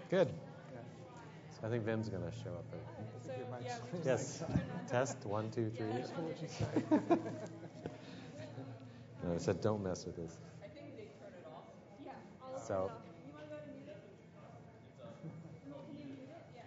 Good. So I think Vim's going to show up. Yes. Test 1, 2, 3. No, I said don't mess with this. I think they turn it off. Yeah. So. You want to go to mute it? Can you mute it? Yeah.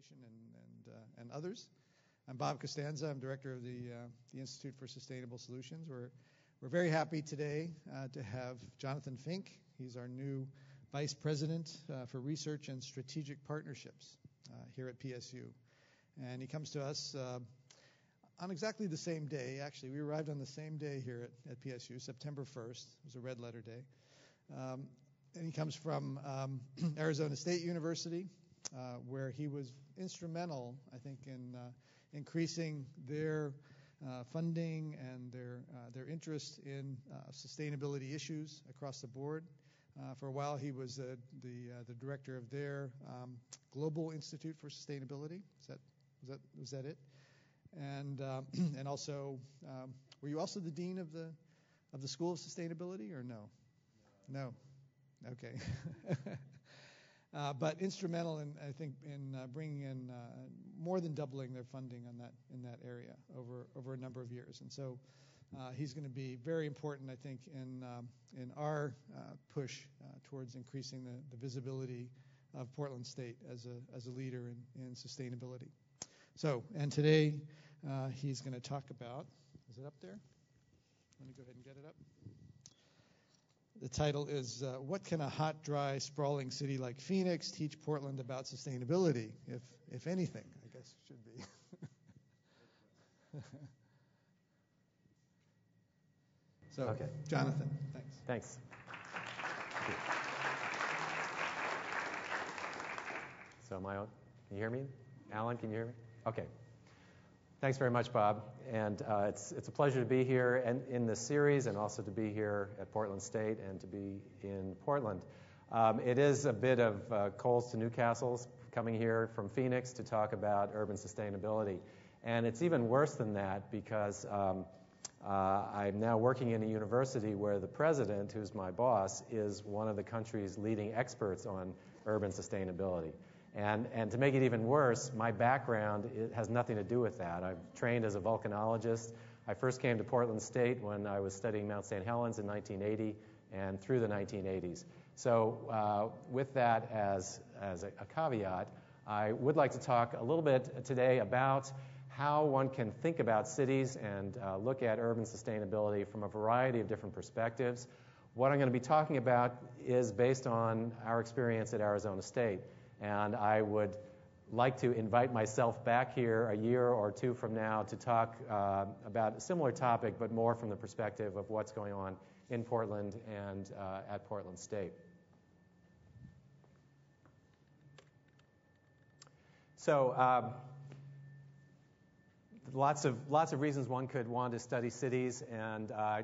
Administration and others. I'm Bob Costanza. I'm director of the Institute for Sustainable Solutions. We're very happy today to have Jonathan Fink. He's our new Vice President for Research and Strategic Partnerships here at PSU. And he comes to us on exactly the same day. Actually, we arrived on the same day here at PSU, September 1st. It was a red letter day. And he comes from Arizona State University, where he was instrumental, I think, in increasing their funding and their interest in sustainability issues across the board. For a while, he was the director of their Global Institute for Sustainability. Was that it? And also, were you also the dean of the School of Sustainability, or no? No. Okay. But instrumental in, I think, in bringing in more than doubling their funding in that area over a number of years. And so he's going to be very important, I think, in our push towards increasing the visibility of Portland State as a leader in sustainability. So, and today he's going to talk about, is it up there? Let me go ahead and get it up. The title is, What Can a Hot, Dry, Sprawling City like Phoenix Teach Portland About Sustainability, if anything, I guess it should be. So, okay. Jonathan, thanks. Thanks. So am I on? Can you hear me? Alan, can you hear me? Okay. Thanks very much, Bob. And it's a pleasure to be here and in this series, and also to be here at Portland State and to be in Portland. It is a bit of coals to Newcastles, coming here from Phoenix to talk about urban sustainability. And it's even worse than that, because I'm now working in a university where the president, who's my boss, is one of the country's leading experts on urban sustainability. And to make it even worse, my background has nothing to do with that. I'm trained as a volcanologist. I first came to Portland State when I was studying Mount St. Helens in 1980 and through the 1980s. So with that as a caveat, I would like to talk a little bit today about how one can think about cities and look at urban sustainability from a variety of different perspectives. What I'm going to be talking about is based on our experience at Arizona State. And I would like to invite myself back here a year or two from now to talk about a similar topic, but more from the perspective of what's going on in Portland and at Portland State. So lots of reasons one could want to study cities, and I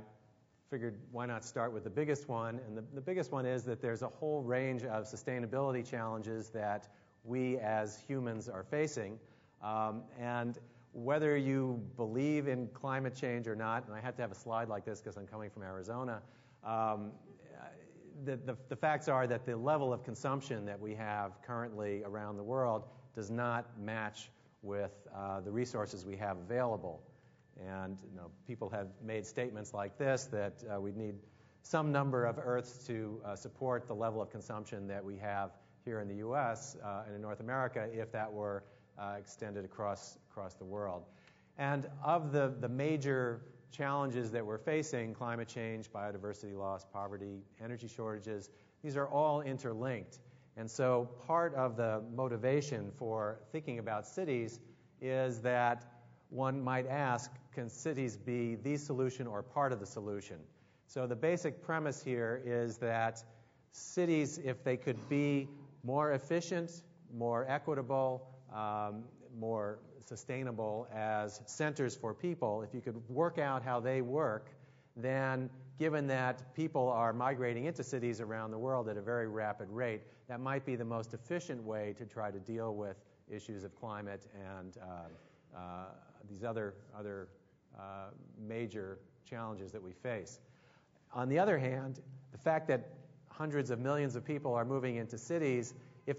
figured why not start with the biggest one. And the biggest one is that there's a whole range of sustainability challenges that we as humans are facing. And whether you believe in climate change or not, and I had to have a slide like this because I'm coming from Arizona, the facts are that the level of consumption that we have currently around the world does not match with the resources we have available. And people have made statements like this, that we'd need some number of Earths to support the level of consumption that we have here in the U.S. And in North America, if that were extended across the world. And of the major challenges that we're facing, climate change, biodiversity loss, poverty, energy shortages, these are all interlinked. And so part of the motivation for thinking about cities is that one might ask, can cities be the solution or part of the solution? So the basic premise here is that cities, if they could be more efficient, more equitable, more sustainable as centers for people, if you could work out how they work, then given that people are migrating into cities around the world at a very rapid rate, that might be the most efficient way to try to deal with issues of climate and these other major challenges that we face. On the other hand, the fact that hundreds of millions of people are moving into cities, if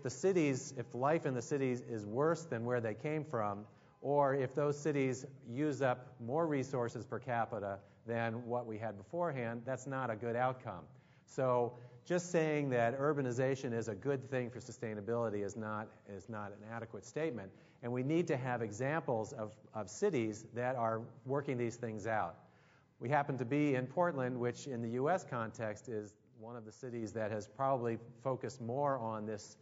life in the cities is worse than where they came from, or if those cities use up more resources per capita than what we had beforehand, that's not a good outcome. So just saying that urbanization is a good thing for sustainability is not an adequate statement. And we need to have examples of cities that are working these things out. We happen to be in Portland, which in the U.S. context is one of the cities that has probably focused more on this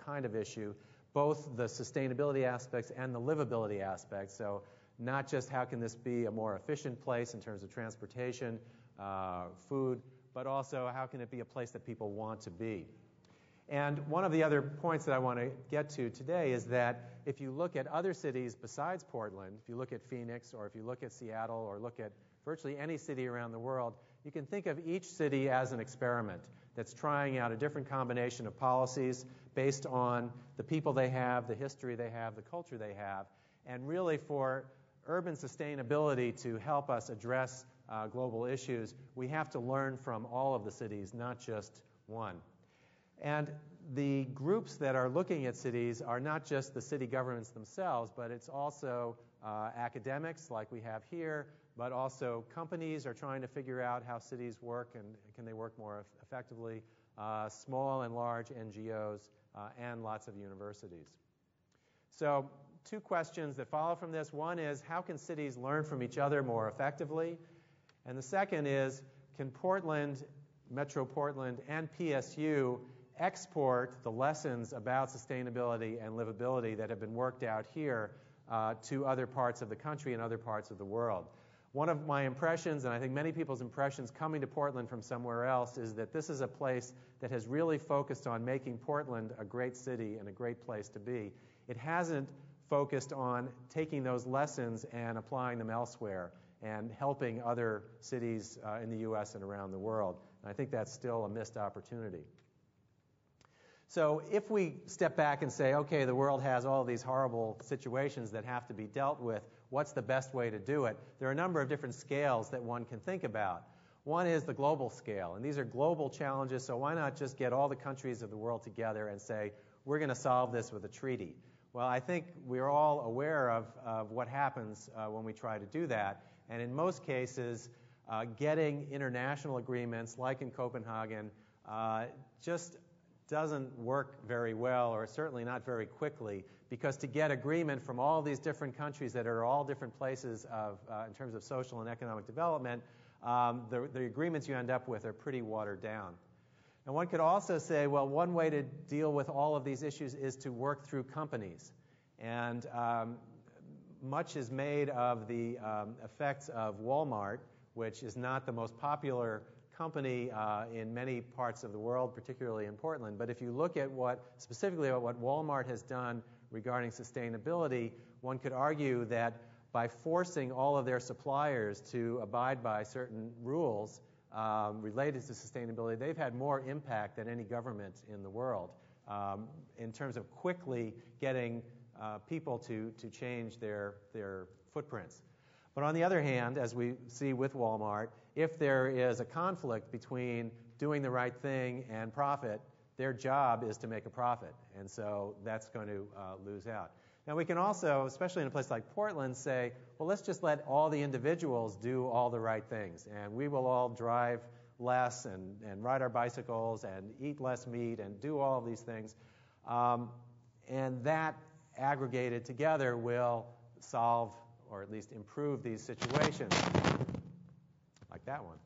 kind of issue, both the sustainability aspects and the livability aspects. So not just how can this be a more efficient place in terms of transportation, food, but also how can it be a place that people want to be. And one of the other points that I want to get to today is that if you look at other cities besides Portland, if you look at Phoenix or if you look at Seattle or look at virtually any city around the world, you can think of each city as an experiment that's trying out a different combination of policies based on the people they have, the history they have, the culture they have, and really for urban sustainability to help us address global issues, we have to learn from all of the cities, not just one. And the groups that are looking at cities are not just the city governments themselves, but it's also academics like we have here, but also companies are trying to figure out how cities work and can they work more effectively, small and large NGOs, and lots of universities. So two questions that follow from this. One is, how can cities learn from each other more effectively? And the second is, can Portland, Metro Portland, and PSU export the lessons about sustainability and livability that have been worked out here to other parts of the country and other parts of the world? One of my impressions, and I think many people's impressions coming to Portland from somewhere else, is that this is a place that has really focused on making Portland a great city and a great place to be. It hasn't focused on taking those lessons and applying them elsewhere and helping other cities in the U.S. and around the world. And I think that's still a missed opportunity. So if we step back and say, okay, the world has all these horrible situations that have to be dealt with, what's the best way to do it? There are a number of different scales that one can think about. One is the global scale, and these are global challenges, so why not just get all the countries of the world together and say, we're going to solve this with a treaty? Well, I think we're all aware of what happens when we try to do that, and in most cases, getting international agreements, like in Copenhagen, just doesn't work very well, or certainly not very quickly, because to get agreement from all these different countries that are all different places in terms of social and economic development, the agreements you end up with are pretty watered down. And one could also say, well, one way to deal with all of these issues is to work through companies. And much is made of the effects of Walmart, which is not the most popular company in many parts of the world, particularly in Portland. But if you look at specifically what Walmart has done regarding sustainability, one could argue that by forcing all of their suppliers to abide by certain rules related to sustainability, they've had more impact than any government in the world in terms of quickly getting people to change their footprints. But on the other hand, as we see with Walmart, if there is a conflict between doing the right thing and profit, their job is to make a profit, and so that's going to lose out. Now we can also, especially in a place like Portland, say, well, let's just let all the individuals do all the right things, and we will all drive less and ride our bicycles and eat less meat and do all of these things, and that aggregated together will solve or at least improve these situations, like that one.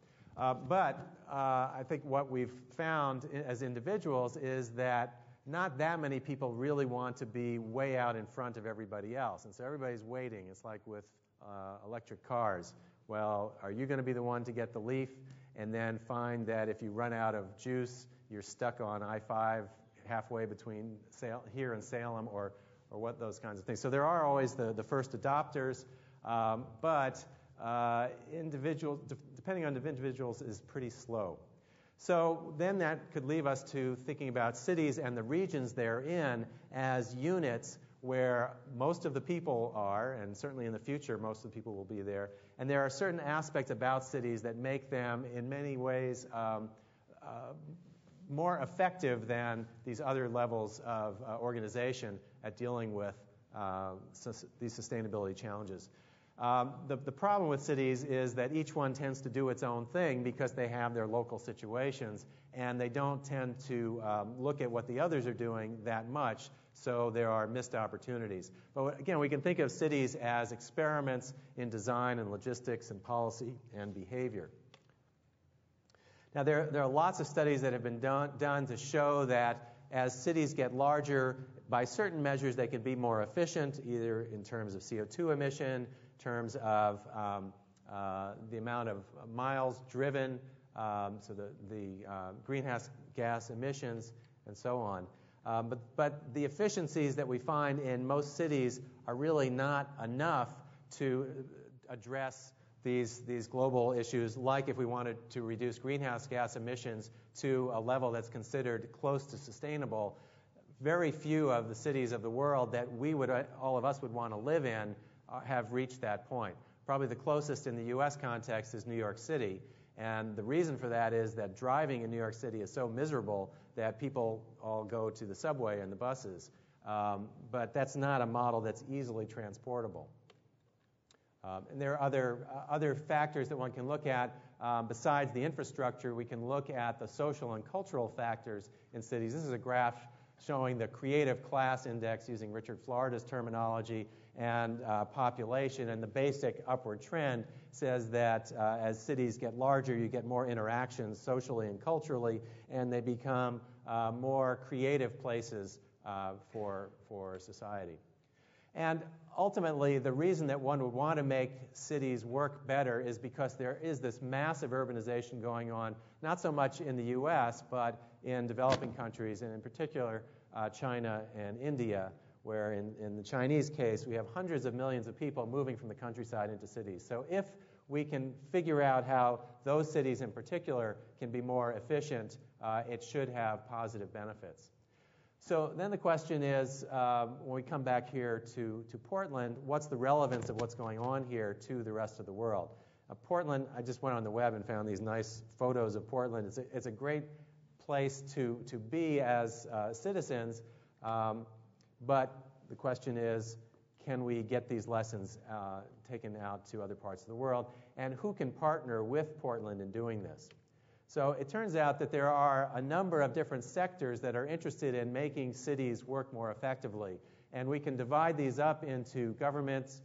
But I think what we've found as individuals is that not that many people really want to be way out in front of everybody else. And so everybody's waiting. It's like with electric cars. Well, are you going to be the one to get the leaf and then find that if you run out of juice, you're stuck on I-5 halfway between here and Salem, or what those kinds of things. So there are always the first adopters, but depending on individuals is pretty slow. So then that could leave us to thinking about cities and the regions they're in as units where most of the people are, and certainly in the future most of the people will be there. And there are certain aspects about cities that make them in many ways more effective than these other levels of organization at dealing with these sustainability challenges. The problem with cities is that each one tends to do its own thing because they have their local situations, and they don't tend to look at what the others are doing that much, so there are missed opportunities. But again, we can think of cities as experiments in design and logistics and policy and behavior. Now, there are lots of studies that have been done to show that as cities get larger, by certain measures they can be more efficient, either in terms of CO2 emission, in terms of the amount of miles driven, so the greenhouse gas emissions, and so on. But the efficiencies that we find in most cities are really not enough to address these global issues, like if we wanted to reduce greenhouse gas emissions to a level that's considered close to sustainable. Very few of the cities of the world that all of us would want to live in have reached that point. Probably the closest in the U.S. context is New York City. And the reason for that is that driving in New York City is so miserable that people all go to the subway and the buses. But that's not a model that's easily transportable. And there are other factors that one can look at. Besides the infrastructure, we can look at the social and cultural factors in cities. This is a graph showing the creative class index using Richard Florida's terminology and population. And the basic upward trend says that as cities get larger, you get more interactions socially and culturally, and they become more creative places for society. And ultimately, the reason that one would want to make cities work better is because there is this massive urbanization going on, not so much in the U.S., but in developing countries, and in particular, China and India, where in the Chinese case, we have hundreds of millions of people moving from the countryside into cities. So if we can figure out how those cities in particular can be more efficient, it should have positive benefits. So then the question is, when we come back here to Portland, what's the relevance of what's going on here to the rest of the world? Portland, I just went on the web and found these nice photos of Portland. It's a great place to be as citizens, but the question is, can we get these lessons taken out to other parts of the world? And who can partner with Portland in doing this? So it turns out that there are a number of different sectors that are interested in making cities work more effectively. And we can divide these up into governments,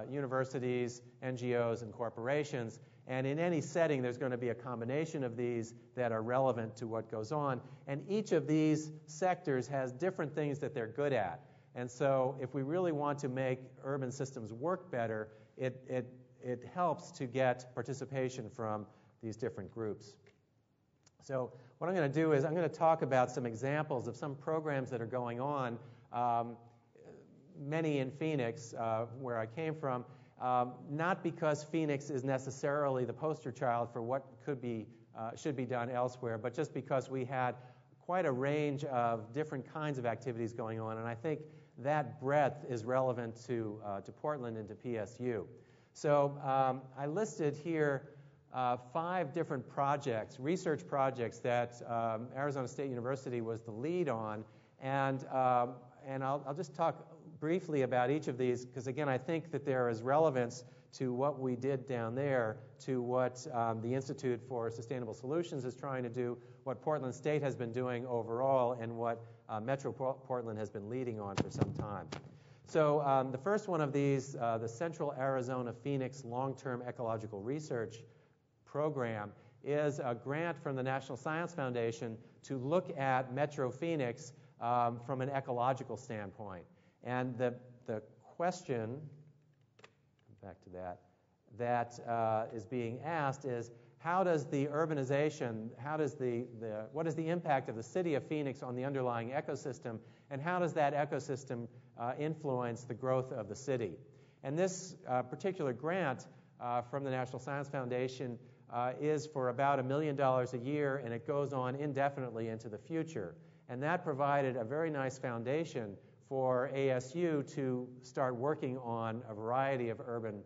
universities, NGOs, and corporations. And in any setting, there's going to be a combination of these that are relevant to what goes on. And each of these sectors has different things that they're good at. And so if we really want to make urban systems work better, it helps to get participation from these different groups. So what I'm going to do is I'm going to talk about some examples of some programs that are going on, many in Phoenix, where I came from, not because Phoenix is necessarily the poster child for what should be done elsewhere, but just because we had quite a range of different kinds of activities going on, and I think that breadth is relevant to Portland and to PSU. So I listed here 5 different projects, research projects that Arizona State University was the lead on, and I'll just talk briefly about each of these, because again, I think that there is relevance to what we did down there, to what the Institute for Sustainable Solutions is trying to do, what Portland State has been doing overall, and what Metro Portland has been leading on for some time. So the first one of these, the Central Arizona Phoenix Long-Term Ecological Research Program, is a grant from the National Science Foundation to look at Metro Phoenix from an ecological standpoint. And the question, back to that is being asked is, how does the urbanization, what is the impact of the city of Phoenix on the underlying ecosystem, and how does that ecosystem influence the growth of the city? And this particular grant from the National Science Foundation is for about $1 million a year, and it goes on indefinitely into the future. And that provided a very nice foundation for ASU to start working on a variety of urban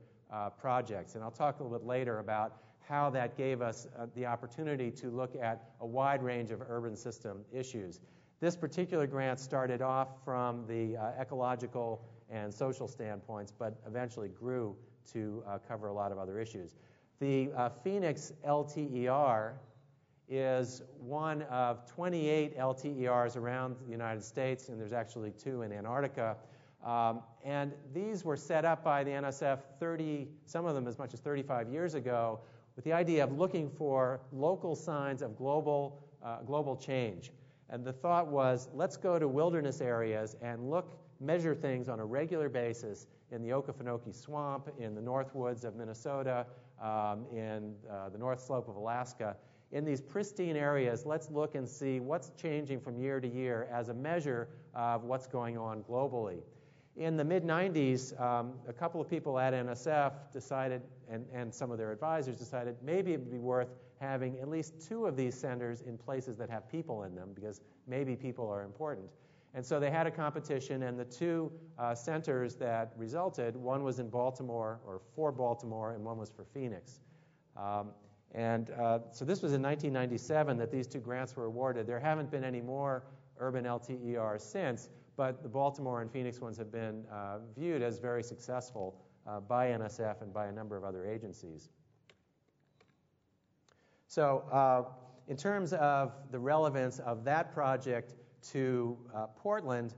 projects. And I'll talk a little bit later about how that gave us the opportunity to look at a wide range of urban system issues. This particular grant started off from the ecological and social standpoints, but eventually grew to cover a lot of other issues. The Phoenix LTER is one of 28 LTERs around the United States, and there's actually 2 in Antarctica. And these were set up by the NSF some of them as much as 35 years ago, with the idea of looking for local signs of global change. And the thought was, let's go to wilderness areas and measure things on a regular basis in the Okefenokee Swamp, in the North Woods of Minnesota, in the North Slope of Alaska. In these pristine areas, let's look and see what's changing from year to year as a measure of what's going on globally. In the mid-90s, a couple of people at NSF decided, and some of their advisors decided, maybe it would be worth having at least 2 of these centers in places that have people in them, because maybe people are important. And so they had a competition, and the 2 centers that resulted, one was in Baltimore, or for Baltimore, and one was for Phoenix. So this was in 1997 that these 2 grants were awarded. There haven't been any more urban LTERs since, but the Baltimore and Phoenix ones have been viewed as very successful by NSF and by a number of other agencies. So in terms of the relevance of that project to Portland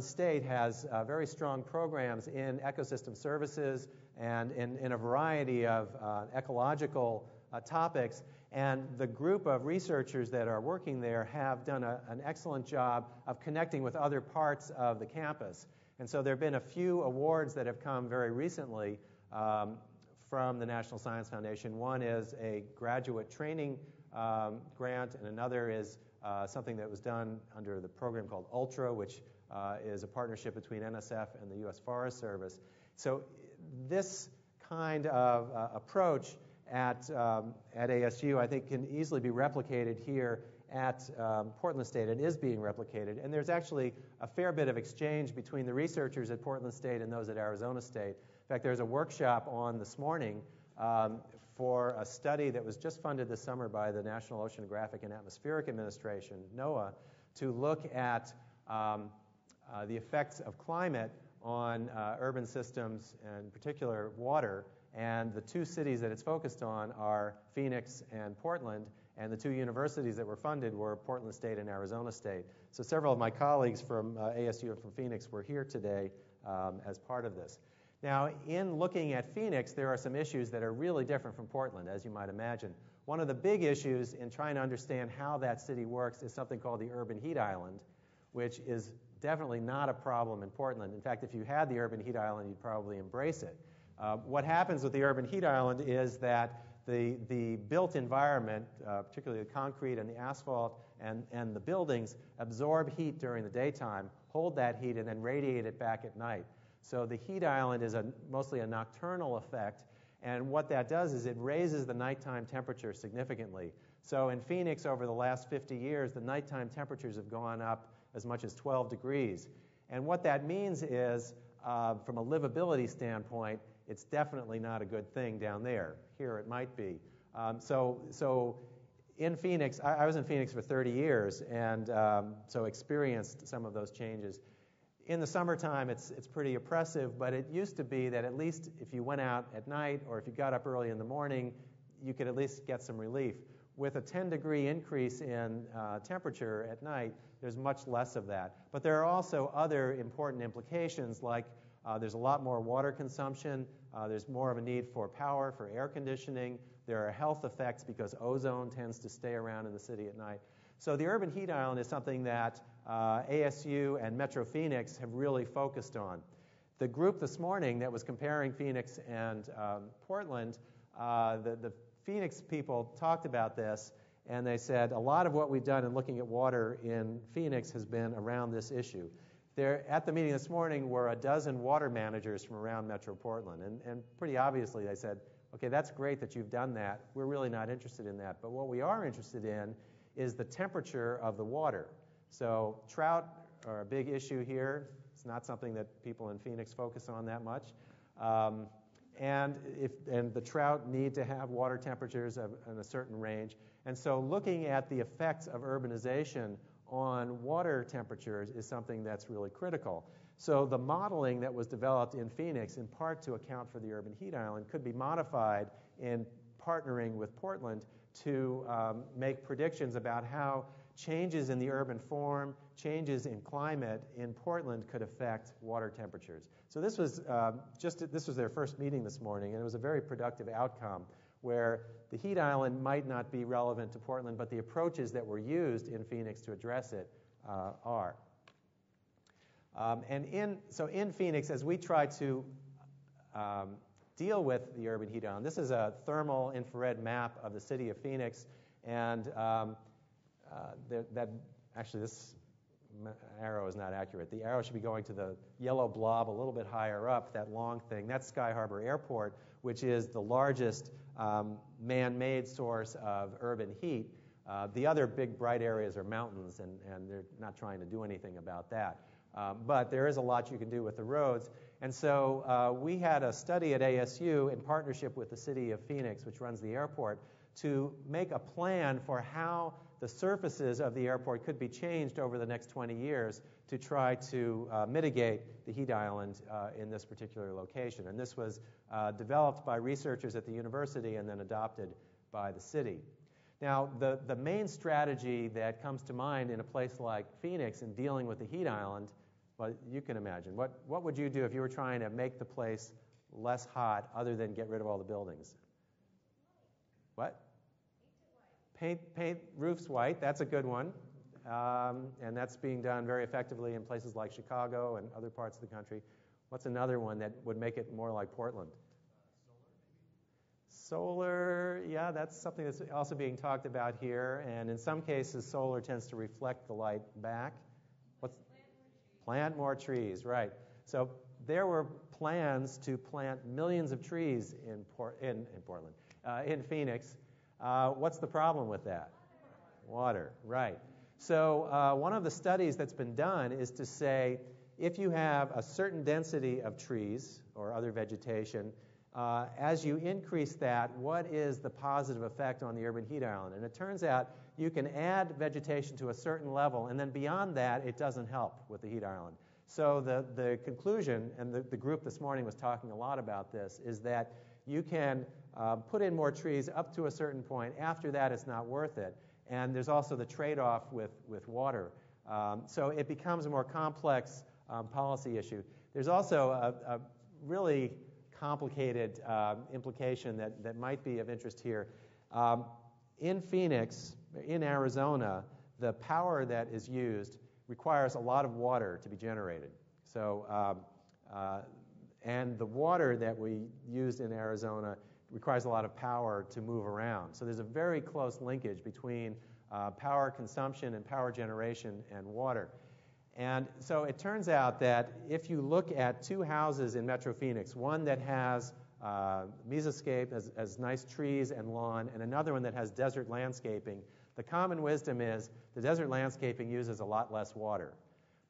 State has very strong programs in ecosystem services and in a variety of ecological topics. And the group of researchers that are working there have done an excellent job of connecting with other parts of the campus. And so there have been a few awards that have come very recently from the National Science Foundation. One is a graduate training grant, and another is something that was done under the program called ULTRA, which is a partnership between NSF and the U.S. Forest Service. So this kind of approach at ASU, I think, can easily be replicated here at Portland State. It is being replicated, and there's actually a fair bit of exchange between the researchers at Portland State and those at Arizona State. In fact, there's a workshop on this morning for a study that was just funded this summer by the National Oceanographic and Atmospheric Administration, NOAA, to look at the effects of climate on urban systems, and in particular water. And the 2 cities that it's focused on are Phoenix and Portland, and the 2 universities that were funded were Portland State and Arizona State. So several of my colleagues from ASU and from Phoenix were here today as part of this. Now, in looking at Phoenix, there are some issues that are really different from Portland, as you might imagine. One of the big issues in trying to understand how that city works is something called the urban heat island, which is definitely not a problem in Portland. In fact, if you had the urban heat island, you'd probably embrace it. What happens with the urban heat island is that the built environment, particularly the concrete and the asphalt and the buildings, absorb heat during the daytime, hold that heat, and then radiate it back at night. So the heat island is mostly a nocturnal effect, and what that does is it raises the nighttime temperature significantly. So in Phoenix, over the last 50 years, the nighttime temperatures have gone up as much as 12 degrees. And what that means is, from a livability standpoint, it's definitely not a good thing down there. Here it might be. So in Phoenix, I was in Phoenix for 30 years, and so experienced some of those changes. In the summertime, it's pretty oppressive, but it used to be that at least if you went out at night or if you got up early in the morning, you could at least get some relief. With a 10-degree increase in temperature at night, there's much less of that. But there are also other important implications, like there's a lot more water consumption, there's more of a need for power, for air conditioning, there are health effects because ozone tends to stay around in the city at night. So the urban heat island is something that ASU and Metro Phoenix have really focused on. The group this morning that was comparing Phoenix and Portland, the Phoenix people talked about this, and they said a lot of what we've done in looking at water in Phoenix has been around this issue. There, at the meeting this morning were a dozen water managers from around Metro Portland, and pretty obviously they said, okay, that's great that you've done that. We're really not interested in that. But what we are interested in is the temperature of the water. So trout are a big issue here. It's not something that people in Phoenix focus on that much. And the trout need to have water temperatures in a certain range. And so looking at the effects of urbanization on water temperatures is something that's really critical. So the modeling that was developed in Phoenix, in part to account for the urban heat island, could be modified in partnering with Portland to make predictions about how changes in the urban form, changes in climate in Portland could affect water temperatures. So this was this was their first meeting this morning, and it was a very productive outcome where the heat island might not be relevant to Portland, but the approaches that were used in Phoenix to address it are. So in Phoenix, as we try to deal with the urban heat island, this is a thermal infrared map of the city of Phoenix, and actually this arrow is not accurate. The arrow should be going to the yellow blob a little bit higher up, that long thing. That's Sky Harbor Airport, which is the largest man-made source of urban heat. The other big bright areas are mountains, and they're not trying to do anything about that. But there is a lot you can do with the roads. And so we had a study at ASU in partnership with the city of Phoenix, which runs the airport, to make a plan for how the surfaces of the airport could be changed over the next 20 years to try to mitigate the heat island in this particular location. And this was developed by researchers at the university and then adopted by the city. Now, the main strategy that comes to mind in a place like Phoenix in dealing with the heat island, well, you can imagine. What would you do if you were trying to make the place less hot other than get rid of all the buildings? What? Paint roofs white. That's a good one. And that's being done very effectively in places like Chicago and other parts of the country. What's another one that would make it more like Portland? Solar, yeah, that's something that's also being talked about here. And in some cases, solar tends to reflect the light back. Plant more trees, right. So there were plans to plant millions of trees in Portland, in Phoenix. What's the problem with that? Water, right. So one of the studies that's been done is to say if you have a certain density of trees or other vegetation, as you increase that, what is the positive effect on the urban heat island? And it turns out you can add vegetation to a certain level, and then beyond that, it doesn't help with the heat island. So the conclusion, and the group this morning was talking a lot about this, is that you can put in more trees up to a certain point. After that, it's not worth it. And there's also the trade-off with water. So it becomes a more complex policy issue. There's also a really complicated implication that might be of interest here. In Phoenix, in Arizona, the power that is used requires a lot of water to be generated. So, and the water that we use in Arizona requires a lot of power to move around. So there's a very close linkage between power consumption and power generation and water. And so it turns out that if you look at two houses in Metro Phoenix, one that has mesoscape, as nice trees and lawn, and another one that has desert landscaping, the common wisdom is the desert landscaping uses a lot less water.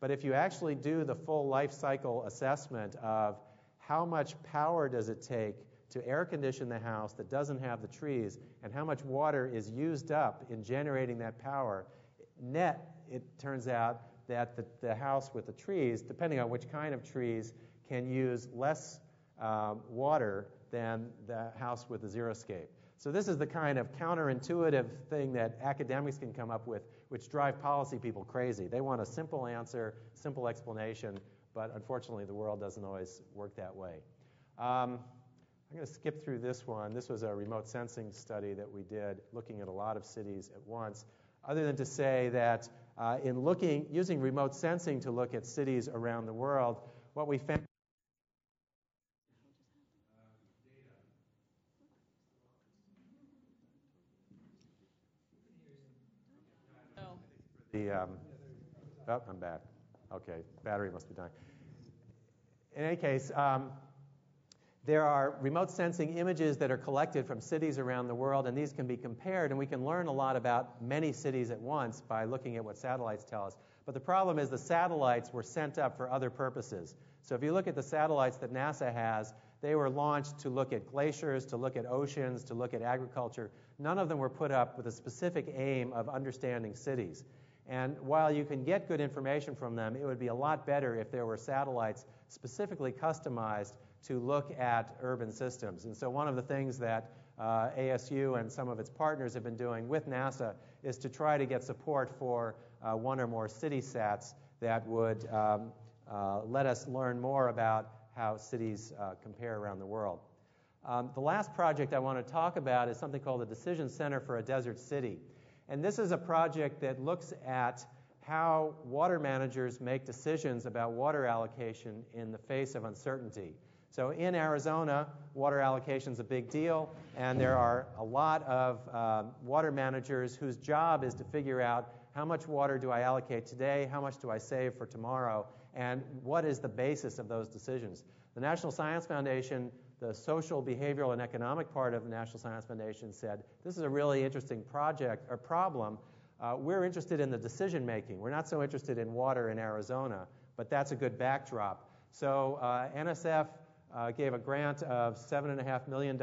But if you actually do the full life cycle assessment of how much power does it take to air condition the house that doesn't have the trees, and how much water is used up in generating that power, net, it turns out that the house with the trees, depending on which kind of trees, can use less water than the house with the xeriscape. So this is the kind of counterintuitive thing that academics can come up with, which drive policy people crazy. They want a simple answer, simple explanation, but unfortunately the world doesn't always work that way. I'm going to skip through this one. This was a remote sensing study that we did looking at a lot of cities at once, other than to say that using remote sensing to look at cities around the world, what we found I'm back. Okay, battery must be dying. In any case, there are remote sensing images that are collected from cities around the world, and these can be compared, and we can learn a lot about many cities at once by looking at what satellites tell us. But the problem is the satellites were sent up for other purposes. So if you look at the satellites that NASA has, they were launched to look at glaciers, to look at oceans, to look at agriculture. None of them were put up with a specific aim of understanding cities. And while you can get good information from them, it would be a lot better if there were satellites specifically customized to look at urban systems. And so one of the things that ASU and some of its partners have been doing with NASA is to try to get support for one or more city sats that would let us learn more about how cities compare around the world. The last project I want to talk about is something called the Decision Center for a Desert City. And this is a project that looks at how water managers make decisions about water allocation in the face of uncertainty. So in Arizona, water allocation is a big deal, and there are a lot of water managers whose job is to figure out how much water do I allocate today, how much do I save for tomorrow, and what is the basis of those decisions. The National Science Foundation, the social, behavioral, and economic part of the National Science Foundation said, this is a really interesting project or problem. We're interested in the decision making. We're not so interested in water in Arizona, but that's a good backdrop. So NSF gave a grant of $7.5 million,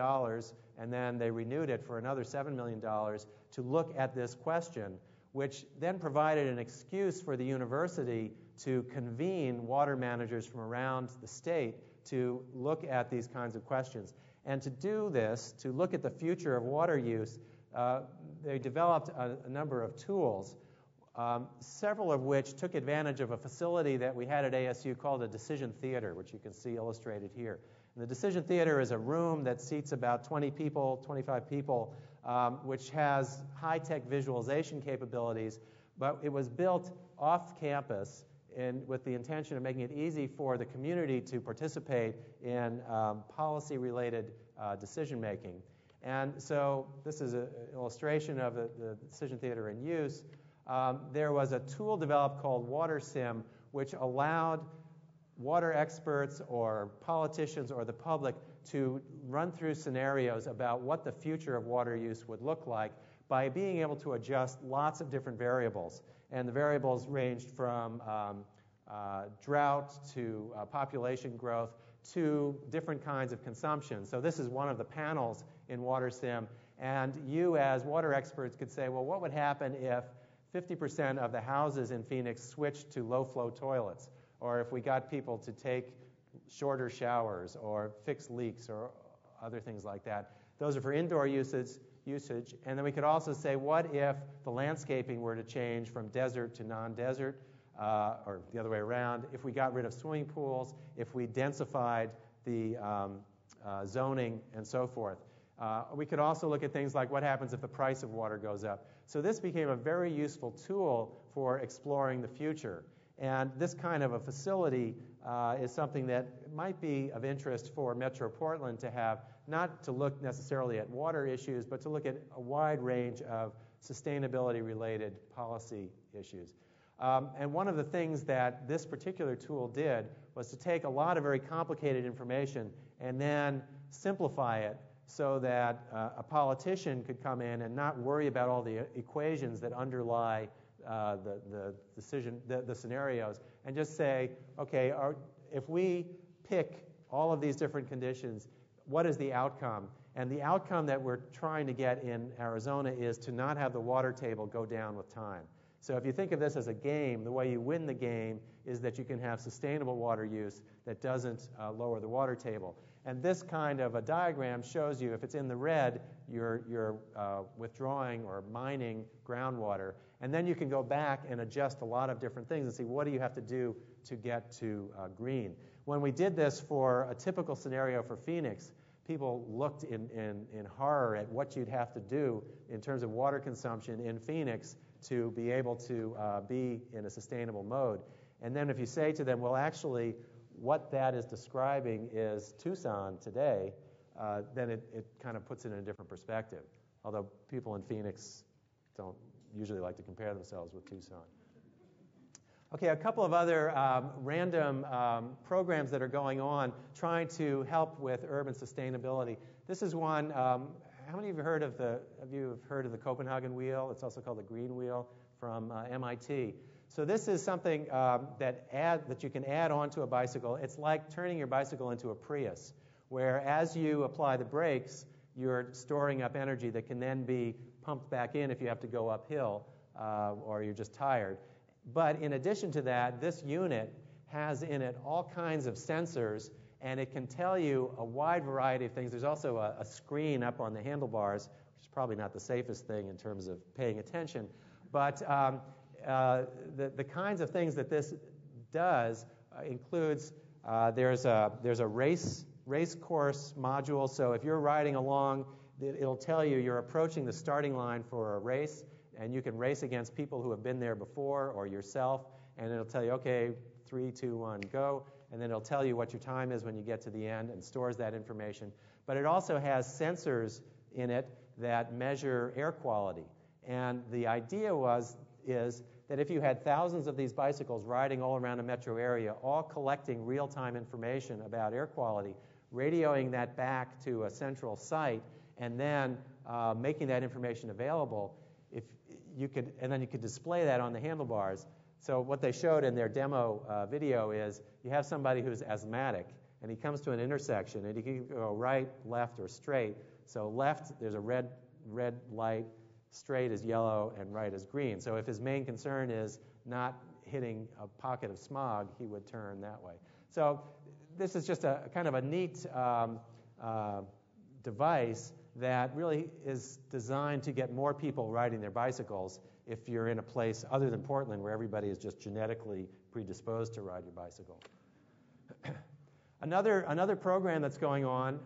and then they renewed it for another $7 million to look at this question, which then provided an excuse for the university to convene water managers from around the state to look at these kinds of questions. And to do this, to look at the future of water use, they developed a number of tools, several of which took advantage of a facility that we had at ASU called a decision theater, which you can see illustrated here. And the decision theater is a room that seats about 20 people, 25 people, which has high-tech visualization capabilities, but it was built off campus with the intention of making it easy for the community to participate in policy-related decision-making. And so this is an illustration of the decision theater in use. There was a tool developed called WaterSim, which allowed water experts or politicians or the public to run through scenarios about what the future of water use would look like by being able to adjust lots of different variables. And the variables ranged from drought to population growth to different kinds of consumption. So this is one of the panels in WaterSim. And you as water experts could say, well, what would happen if 50% of the houses in Phoenix switched to low-flow toilets? Or if we got people to take shorter showers or fix leaks or other things like that. Those are for indoor usage. And then we could also say, what if the landscaping were to change from desert to non-desert, or the other way around, if we got rid of swimming pools, if we densified the zoning, and so forth. We could also look at things like what happens if the price of water goes up. So this became a very useful tool for exploring the future. And this kind of a facility is something that might be of interest for Metro Portland to have, not to look necessarily at water issues, but to look at a wide range of sustainability-related policy issues. And one of the things that this particular tool did was to take a lot of very complicated information and then simplify it so that a politician could come in and not worry about all the equations that underlie the scenarios, and just say, okay, if we pick all of these different conditions, what is the outcome? And the outcome that we're trying to get in Arizona is to not have the water table go down with time. So if you think of this as a game, the way you win the game is that you can have sustainable water use that doesn't lower the water table. And this kind of a diagram shows you if it's in the red, you're withdrawing or mining groundwater. And then you can go back and adjust a lot of different things and see what do you have to do to get to green. When we did this for a typical scenario for Phoenix, people looked in horror at what you'd have to do in terms of water consumption in Phoenix to be able to be in a sustainable mode. And then if you say to them, well, actually, what that is describing is Tucson today, then it kind of puts it in a different perspective, although people in Phoenix don't usually like to compare themselves with Tucson. Okay, a couple of other random programs that are going on trying to help with urban sustainability. This is one, how many of you have heard of the Copenhagen wheel? It's also called the green wheel from MIT. So this is something that you can add onto a bicycle. It's like turning your bicycle into a Prius, where as you apply the brakes, you're storing up energy that can then be pumped back in if you have to go uphill. or you're just tired. But in addition to that, this unit has in it all kinds of sensors, and it can tell you a wide variety of things. There's also a screen up on the handlebars, which is probably not the safest thing in terms of paying attention. But the kinds of things that this does includes there's a race course module. So if you're riding along, it'll tell you you're approaching the starting line for a race, and you can race against people who have been there before or yourself, and it'll tell you, okay, 3, 2, 1, go, and then it'll tell you what your time is when you get to the end and stores that information. But it also has sensors in it that measure air quality. And the idea is that if you had thousands of these bicycles riding all around a metro area, all collecting real-time information about air quality, radioing that back to a central site, and then making that information available, and then you could display that on the handlebars. So what they showed in their demo video is you have somebody who's asthmatic, and he comes to an intersection, and he can go right, left, or straight. So left, there's a red light, straight is yellow, and right is green. So if his main concern is not hitting a pocket of smog, he would turn that way. So this is just a kind of a neat device that really is designed to get more people riding their bicycles if you're in a place other than Portland where everybody is just genetically predisposed to ride your bicycle. Another program that's going on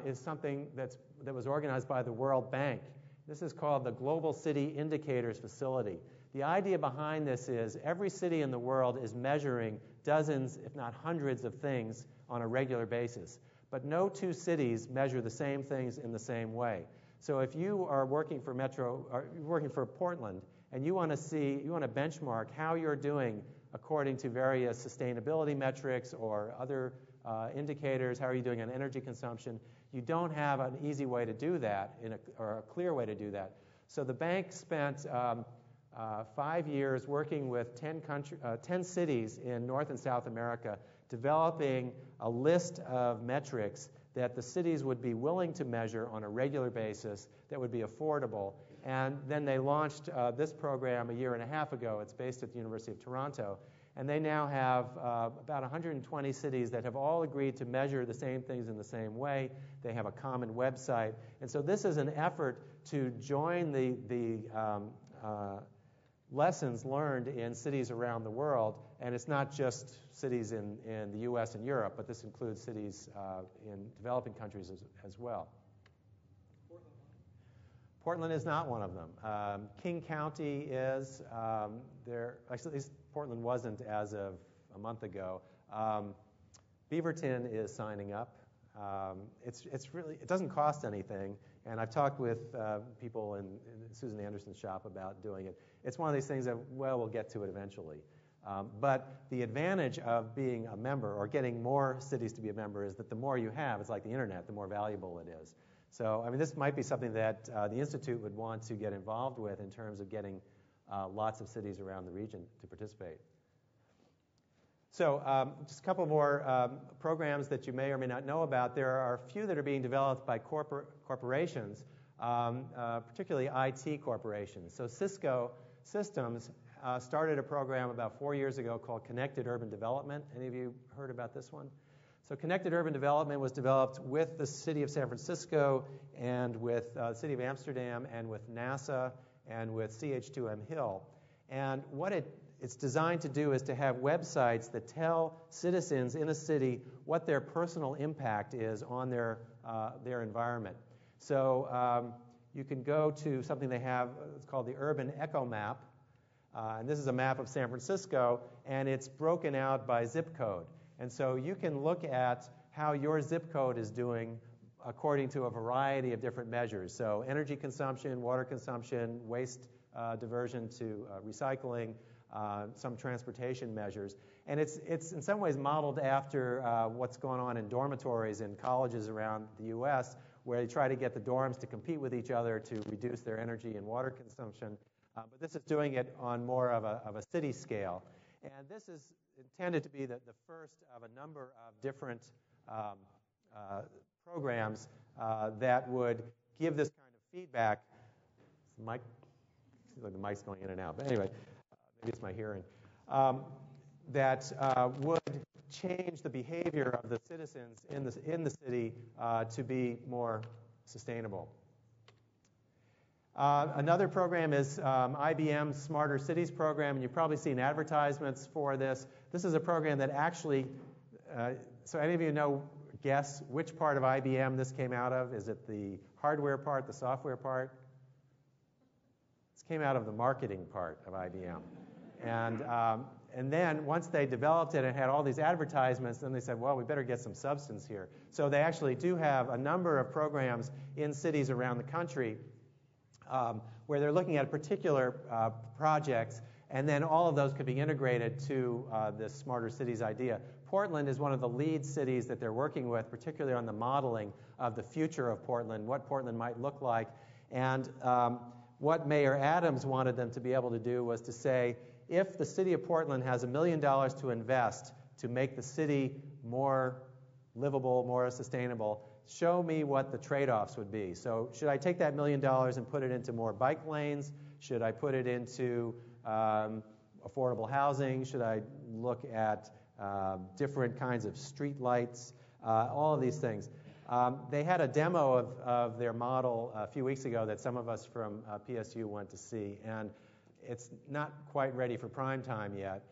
is something that was organized by the World Bank. This is called the Global City Indicators Facility. The idea behind this is every city in the world is measuring dozens, if not hundreds, of things on a regular basis. But no two cities measure the same things in the same way. So if you are working for working for Portland, and you want to benchmark how you're doing according to various sustainability metrics or other indicators, how are you doing on energy consumption, you don't have an easy way to do that, or a clear way to do that. So the bank spent 5 years working with 10 cities in North and South America, developing a list of metrics that the cities would be willing to measure on a regular basis that would be affordable. And then they launched this program a year and a half ago. It's based at the University of Toronto. And they now have about 120 cities that have all agreed to measure the same things in the same way. They have a common website. And so this is an effort to join the lessons learned in cities around the world. And it's not just cities in the US and Europe, but this includes cities in developing countries as well. Portland is not one of them. King County is. Actually, at least Portland wasn't as of a month ago. Beaverton is signing up. It doesn't cost anything, and I've talked with people in Susan Anderson's shop about doing it. It's one of these things that, well, we'll get to it eventually. But the advantage of being a member or getting more cities to be a member is that the more you have, it's like the internet, the more valuable it is. So, I mean, this might be something that the Institute would want to get involved with in terms of getting lots of cities around the region to participate. So, just a couple more programs that you may or may not know about. There are a few that are being developed by corporations, particularly IT corporations. So Cisco Systems started a program about 4 years ago called Connected Urban Development. Any of you heard about this one? So Connected Urban Development was developed with the City of San Francisco and with the City of Amsterdam and with NASA and with CH2M Hill. And what it's designed to do is to have websites that tell citizens in a city what their personal impact is on their environment. So you can go to something they have, it's called the Urban EcoMap. And this is a map of San Francisco, and it's broken out by zip code. And so you can look at how your zip code is doing according to a variety of different measures. So energy consumption, water consumption, waste diversion to recycling, some transportation measures. And it's in some ways modeled after what's going on in dormitories in colleges around the U.S., where they try to get the dorms to compete with each other to reduce their energy and water consumption. But this is doing it on more of a city scale. And this is intended to be the first of a number of different programs that would give this kind of feedback. Mike, like the mic's going in and out. But anyway, maybe it's my hearing. That would change the behavior of the citizens in the city to be more sustainable. Another program is IBM's Smarter Cities program, and you've probably seen advertisements for this. This is a program that actually, so any of you guess which part of IBM this came out of? Is it the hardware part, the software part? This came out of the marketing part of IBM. And then once they developed it and had all these advertisements, then they said, well, we better get some substance here. So they actually do have a number of programs in cities around the country where they're looking at particular projects, and then all of those could be integrated to this Smarter Cities idea. Portland is one of the lead cities that they're working with, particularly on the modeling of the future of Portland, what Portland might look like. And what Mayor Adams wanted them to be able to do was to say, if the city of Portland has $1 million to invest to make the city more livable, more sustainable, show me what the trade-offs would be. So should I take that $1 million and put it into more bike lanes? Should I put it into affordable housing? Should I look at different kinds of street lights? All of these things. They had a demo of their model a few weeks ago that some of us from PSU went to see, and it's not quite ready for prime time yet.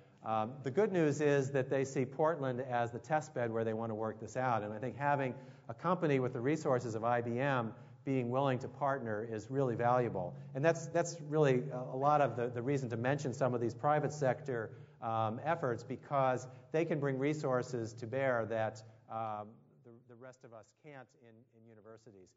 The good news is that they see Portland as the test bed where they want to work this out, and I think having a company with the resources of IBM being willing to partner is really valuable. And that's really a lot of the reason to mention some of these private sector efforts, because they can bring resources to bear that the rest of us can't in universities.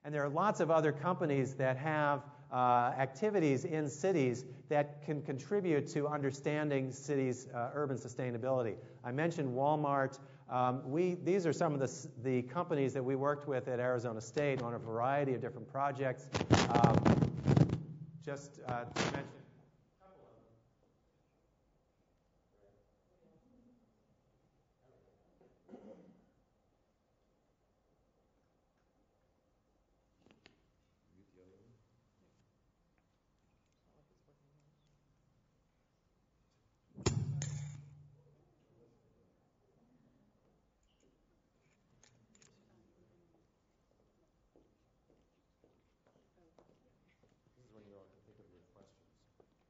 And there are lots of other companies that have activities in cities that can contribute to understanding cities' urban sustainability. I mentioned Walmart. These are some of the companies that we worked with at Arizona State on a variety of different projects. Just to mention a couple of them.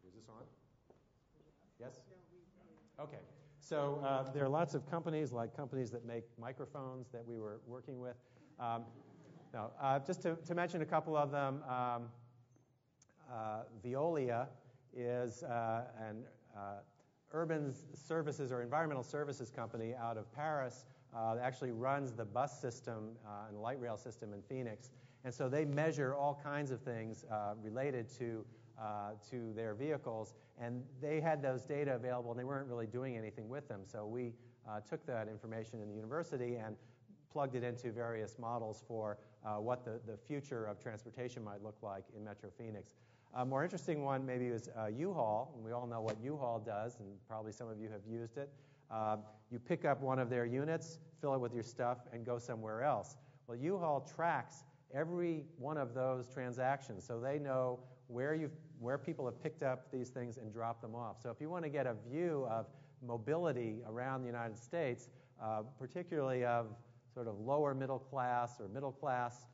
Is this on? Yes? Okay. So there are lots of companies, like companies that make microphones that we were working with. Just to mention a couple of them, Veolia is an urban services or environmental services company out of Paris that actually runs the bus system and the light rail system in Phoenix. And so they measure all kinds of things related to their vehicles, and they had those data available, and they weren't really doing anything with them. So we took that information in the university and plugged it into various models for what the future of transportation might look like in Metro Phoenix. A more interesting one maybe is U-Haul, and we all know what U-Haul does, and probably some of you have used it. You pick up one of their units, fill it with your stuff, and go somewhere else. Well, U-Haul tracks every one of those transactions, so they know where people have picked up these things and dropped them off. So if you want to get a view of mobility around the United States, particularly of sort of lower middle class or middle class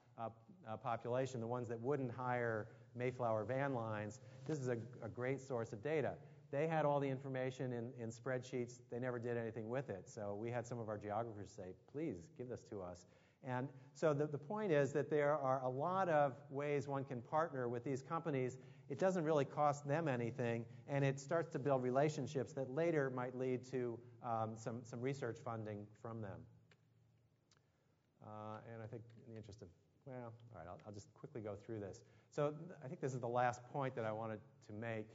population, the ones that wouldn't hire Mayflower van lines, this is a great source of data. They had all the information in spreadsheets. They never did anything with it. So we had some of our geographers say, please give this to us. And so the point is that there are a lot of ways one can partner with these companies. It doesn't really cost them anything, and it starts to build relationships that later might lead to some research funding from them. And I think in the interest of, well, all right, I'll just quickly go through this. So I think this is the last point that I wanted to make,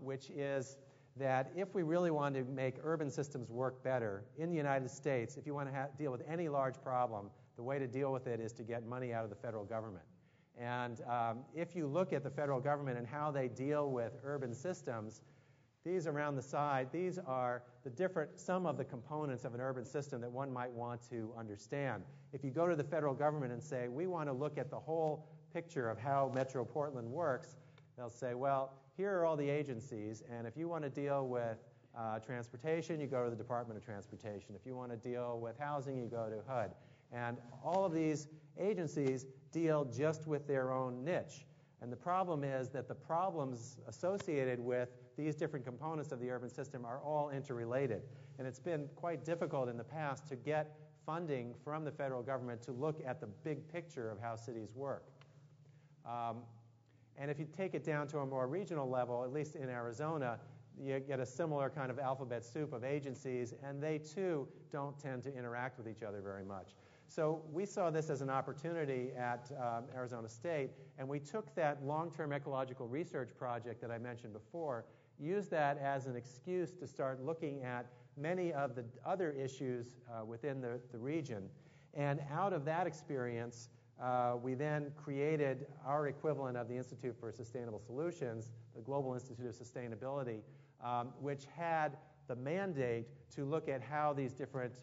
which is that if we really want to make urban systems work better in the United States, if you want to deal with any large problem, the way to deal with it is to get money out of the federal government. And if you look at the federal government and how they deal with urban systems, these around the side, these are some of the components of an urban system that one might want to understand. If you go to the federal government and say, we want to look at the whole picture of how Metro Portland works, They'll say, well, here are all the agencies, and if you want to deal with transportation, you go to the Department of Transportation. If you want to deal with housing, you go to HUD. And all of these agencies deal just with their own niche. And the problem is that the problems associated with these different components of the urban system are all interrelated. And it's been quite difficult in the past to get funding from the federal government to look at the big picture of how cities work. And if you take it down to a more regional level, at least in Arizona, you get a similar kind of alphabet soup of agencies, and they too don't tend to interact with each other very much. So we saw this as an opportunity at Arizona State, and we took that long-term ecological research project that I mentioned before, used that as an excuse to start looking at many of the other issues within the region. And out of that experience, we then created our equivalent of the Institute for Sustainable Solutions, the Global Institute of Sustainability, which had the mandate to look at how these different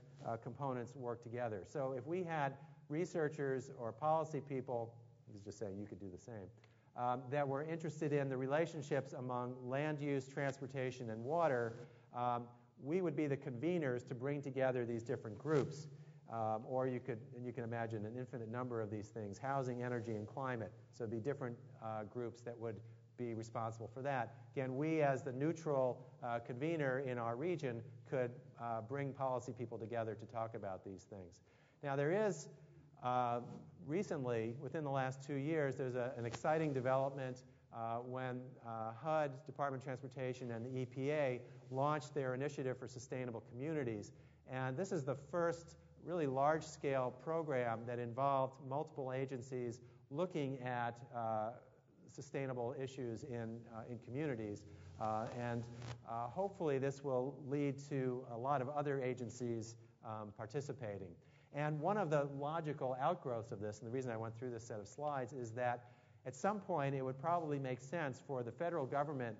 components work together. So if we had researchers or policy people, I was just saying you could do the same, that were interested in the relationships among land use, transportation, and water, we would be the conveners to bring together these different groups. Or you can imagine an infinite number of these things: housing, energy, and climate. So it'd be different groups that would be responsible for that. Again, we as the neutral convener in our region could bring policy people together to talk about these things. Now there is recently, within the last 2 years, there's an exciting development when HUD, Department of Transportation, and the EPA launched their initiative for sustainable communities. And this is the first really large-scale program that involved multiple agencies looking at sustainable issues in communities. And hopefully this will lead to a lot of other agencies participating. And one of the logical outgrowths of this, and the reason I went through this set of slides, is that at some point it would probably make sense for the federal government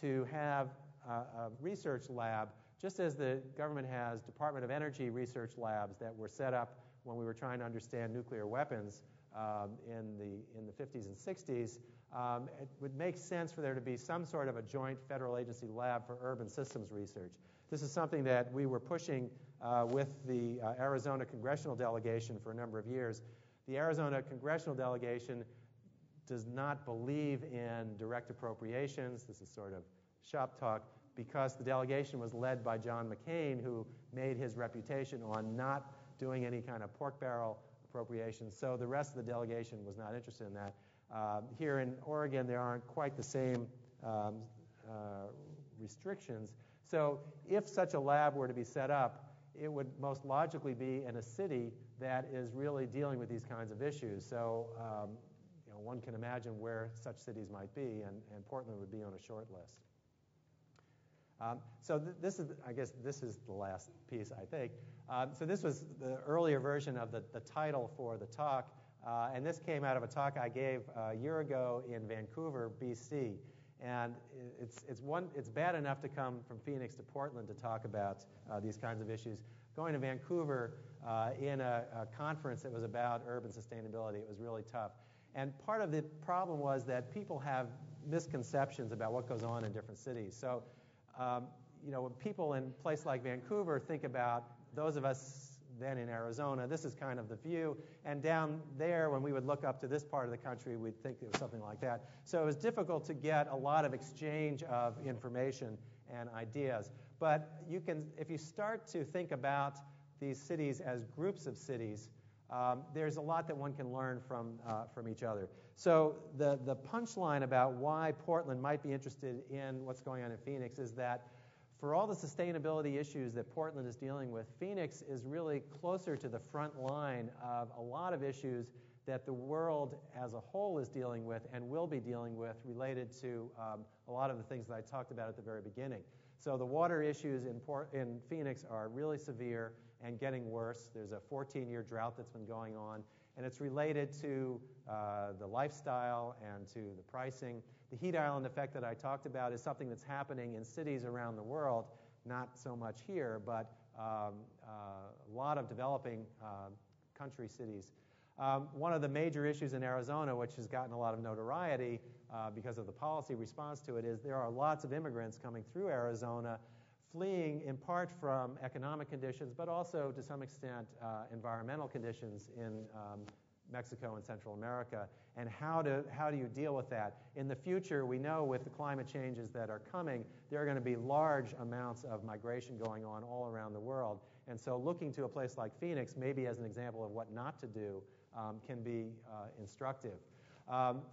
to have a research lab, just as the government has Department of Energy research labs that were set up when we were trying to understand nuclear weapons in the 50s and 60s. It would make sense for there to be some sort of a joint federal agency lab for urban systems research. This is something that we were pushing with the Arizona congressional delegation for a number of years. The Arizona congressional delegation does not believe in direct appropriations. This is sort of shop talk, because the delegation was led by John McCain, who made his reputation on not doing any kind of pork barrel appropriations. So the rest of the delegation was not interested in that. Here in Oregon, there aren't quite the same restrictions. So if such a lab were to be set up, it would most logically be in a city that is really dealing with these kinds of issues. So one can imagine where such cities might be, and Portland would be on a short list. So this is, I guess, this is the last piece, I think. So this was the earlier version of the title for the talk, and this came out of a talk I gave a year ago in Vancouver, BC. And it's bad enough to come from Phoenix to Portland to talk about these kinds of issues. Going to Vancouver in a conference that was about urban sustainability, it was really tough. And part of the problem was that people have misconceptions about what goes on in different cities. So when people in a place like Vancouver think about those of us then in Arizona, this is kind of the view. And down there, when we would look up to this part of the country, we'd think it was something like that. So it was difficult to get a lot of exchange of information and ideas. But you can, if you start to think about these cities as groups of cities, there's a lot that one can learn from each other. So the punchline about why Portland might be interested in what's going on in Phoenix is that for all the sustainability issues that Portland is dealing with, Phoenix is really closer to the front line of a lot of issues that the world as a whole is dealing with and will be dealing with related to a lot of the things that I talked about at the very beginning. So the water issues in Phoenix are really severe and getting worse. There's a 14-year drought that's been going on, and it's related to the lifestyle and to the pricing. The heat island effect that I talked about is something that's happening in cities around the world, not so much here, but a lot of developing country cities. One of the major issues in Arizona, which has gotten a lot of notoriety because of the policy response to it, is there are lots of immigrants coming through Arizona, fleeing in part from economic conditions, but also to some extent environmental conditions in Mexico and Central America. And how do you deal with that? In the future, we know with the climate changes that are coming, there are going to be large amounts of migration going on all around the world. And so looking to a place like Phoenix, maybe as an example of what not to do, can be instructive.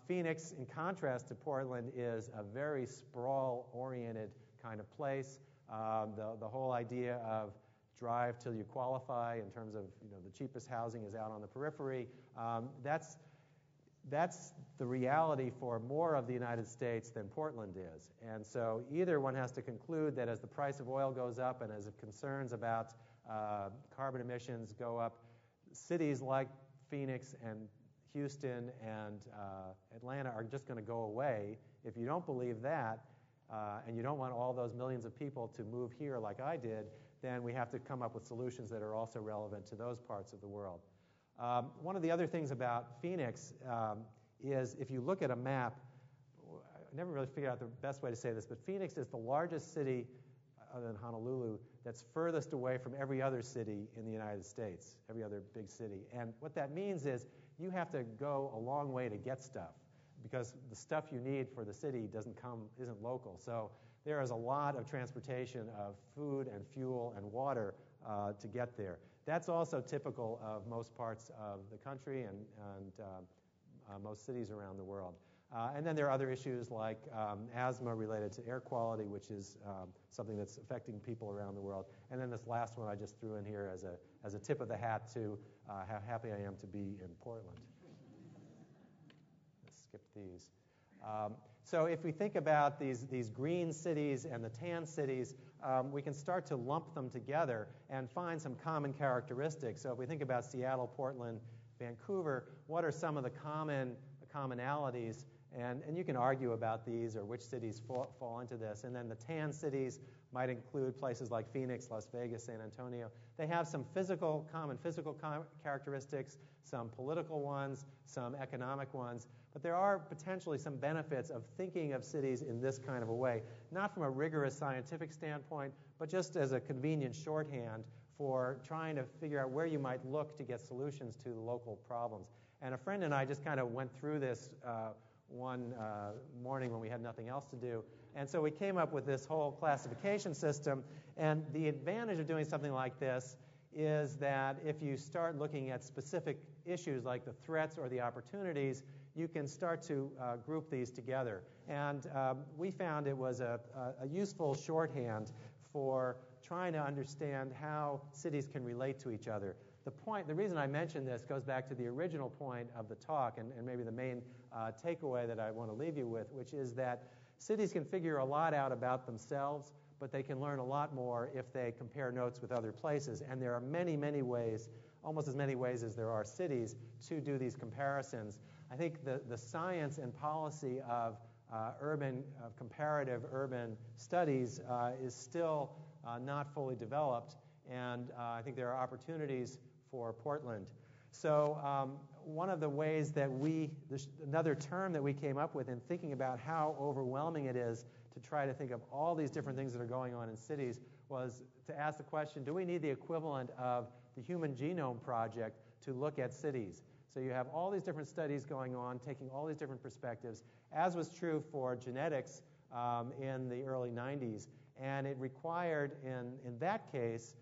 Phoenix, in contrast to Portland, is a very sprawl-oriented kind of place. The whole idea of drive till you qualify in terms of the cheapest housing is out on the periphery. That's the reality for more of the United States than Portland is. And so either one has to conclude that as the price of oil goes up and as concerns about carbon emissions go up, cities like Phoenix and Houston and Atlanta are just going to go away. If you don't believe that, and you don't want all those millions of people to move here like I did, then we have to come up with solutions that are also relevant to those parts of the world. One of the other things about Phoenix is if you look at a map, I never really figured out the best way to say this, but Phoenix is the largest city, other than Honolulu, that's furthest away from every other city in the United States, every other big city. And what that means is you have to go a long way to get stuff, because the stuff you need for the city isn't local. So there is a lot of transportation of food and fuel and water to get there. That's also typical of most parts of the country and most cities around the world. And then there are other issues like asthma related to air quality, which is something that's affecting people around the world. And then this last one I just threw in here as a tip of the hat to how happy I am to be in Portland. Let's skip these. So if we think about these green cities and the tan cities, we can start to lump them together and find some common characteristics. So if we think about Seattle, Portland, Vancouver, what are some of the commonalities? And you can argue about these or which cities fall into this. And then the tan cities might include places like Phoenix, Las Vegas, San Antonio. They have some common physical characteristics, some political ones, some economic ones. But there are potentially some benefits of thinking of cities in this kind of a way, not from a rigorous scientific standpoint, but just as a convenient shorthand for trying to figure out where you might look to get solutions to the local problems. And a friend and I just kind of went through this one morning when we had nothing else to do. And so we came up with this whole classification system. And the advantage of doing something like this is that if you start looking at specific issues like the threats or the opportunities, you can start to group these together. And we found it was a useful shorthand for trying to understand how cities can relate to each other. The reason I mention this goes back to the original point of the talk and maybe the main takeaway that I want to leave you with, which is that cities can figure a lot out about themselves, but they can learn a lot more if they compare notes with other places. And there are many, many ways, almost as many ways as there are cities, to do these comparisons. I think the science and policy of comparative urban studies is still not fully developed, and I think there are opportunities for Portland. So one of the ways that another term that we came up with in thinking about how overwhelming it is to try to think of all these different things that are going on in cities was to ask the question, do we need the equivalent of the Human Genome Project to look at cities? So you have all these different studies going on, taking all these different perspectives, as was true for genetics in the early 90s. And it required, in that case,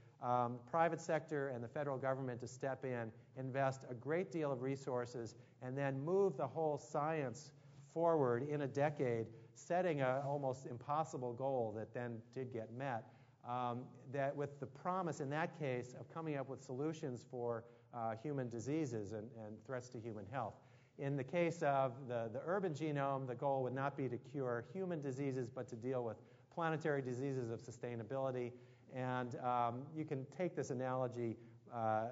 private sector and the federal government to step in, invest a great deal of resources, and then move the whole science forward in a decade, setting an almost impossible goal that then did get met, that with the promise in that case of coming up with solutions for human diseases and threats to human health. In the case of the urban genome, the goal would not be to cure human diseases, but to deal with planetary diseases of sustainability. And you can take this analogy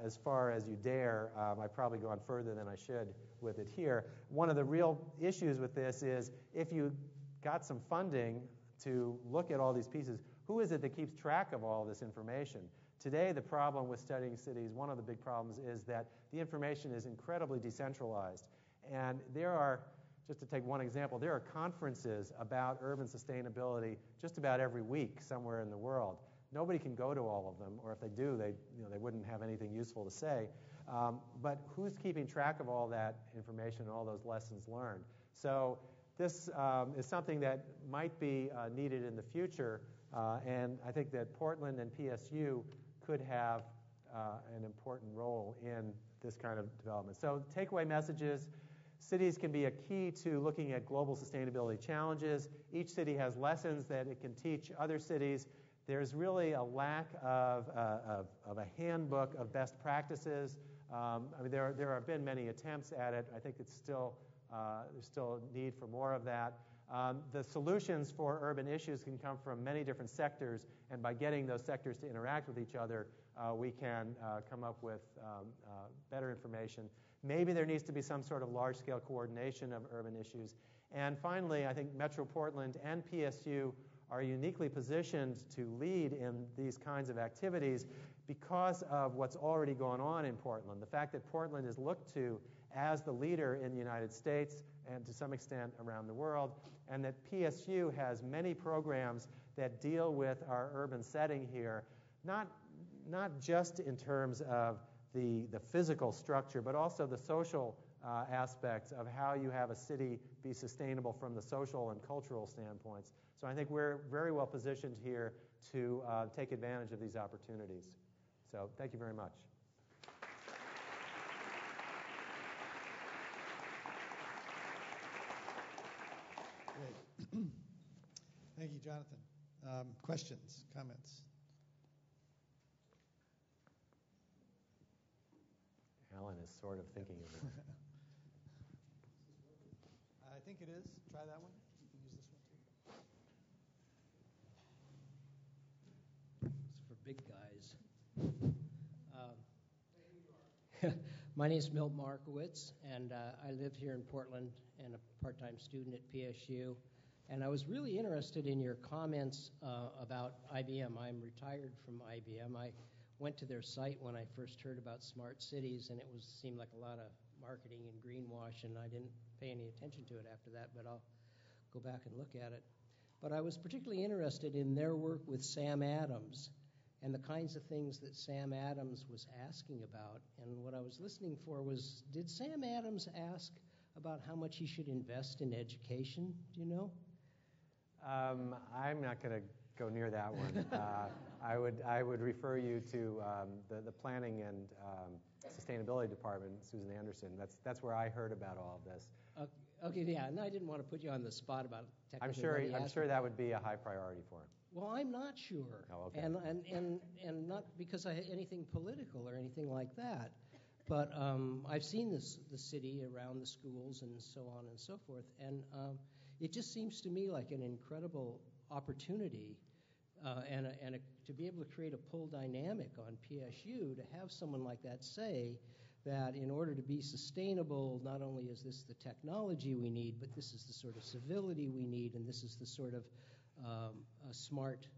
as far as you dare. I've probably gone further than I should with it here. One of the real issues with this is if you got some funding to look at all these pieces, who is it that keeps track of all this information? Today, the problem with studying cities, one of the big problems, is that the information is incredibly decentralized. And there are, just to take one example, there are conferences about urban sustainability just about every week somewhere in the world. Nobody can go to all of them, or if they do, they wouldn't have anything useful to say. But who's keeping track of all that information and all those lessons learned? So this is something that might be needed in the future, and I think that Portland and PSU could have an important role in this kind of development. So takeaway messages: cities can be a key to looking at global sustainability challenges. Each city has lessons that it can teach other cities. There's really a lack of a handbook of best practices. I mean, there have been many attempts at it. I think it's still there's still a need for more of that. The solutions for urban issues can come from many different sectors, and by getting those sectors to interact with each other, we can come up with better information. Maybe there needs to be some sort of large-scale coordination of urban issues. And finally, I think Metro Portland and PSU are uniquely positioned to lead in these kinds of activities because of what's already gone on in Portland. The fact that Portland is looked to as the leader in the United States and to some extent around the world, and that PSU has many programs that deal with our urban setting here, not just in terms of the physical structure, but also the social aspects of how you have a city be sustainable from the social and cultural standpoints. So I think we're very well positioned here to take advantage of these opportunities. So thank you very much. Great. Thank you, Jonathan. Questions, comments? Alan is sort of thinking of it. I think it is. Try that one. You can use this one too. It's for big guys. My name is Milt Markowitz, and I live here in Portland and a part-time student at PSU. And I was really interested in your comments about IBM. I'm retired from IBM. I went to their site when I first heard about smart cities, and it seemed like a lot of marketing and greenwash, and I didn't pay any attention to it after that, but I'll go back and look at it. But I was particularly interested in their work with Sam Adams and the kinds of things that Sam Adams was asking about. And what I was listening for was, did Sam Adams ask about how much he should invest in education? Do you know? I'm not going to go near that one. I would refer you to the Planning and Sustainability Department, Susan Anderson. That's where I heard about all of this. Okay, yeah, and I didn't want to put you on the spot about technically. I'm sure that would be a high priority for him. Well, I'm not sure. Oh, okay. And not because I had anything political or anything like that, but I've seen the city around the schools and so on and so forth, and it just seems to me like an incredible opportunity and to be able to create a pull dynamic on PSU, to have someone like that say that in order to be sustainable, not only is this the technology we need, but this is the sort of civility we need, and this is the sort of a smart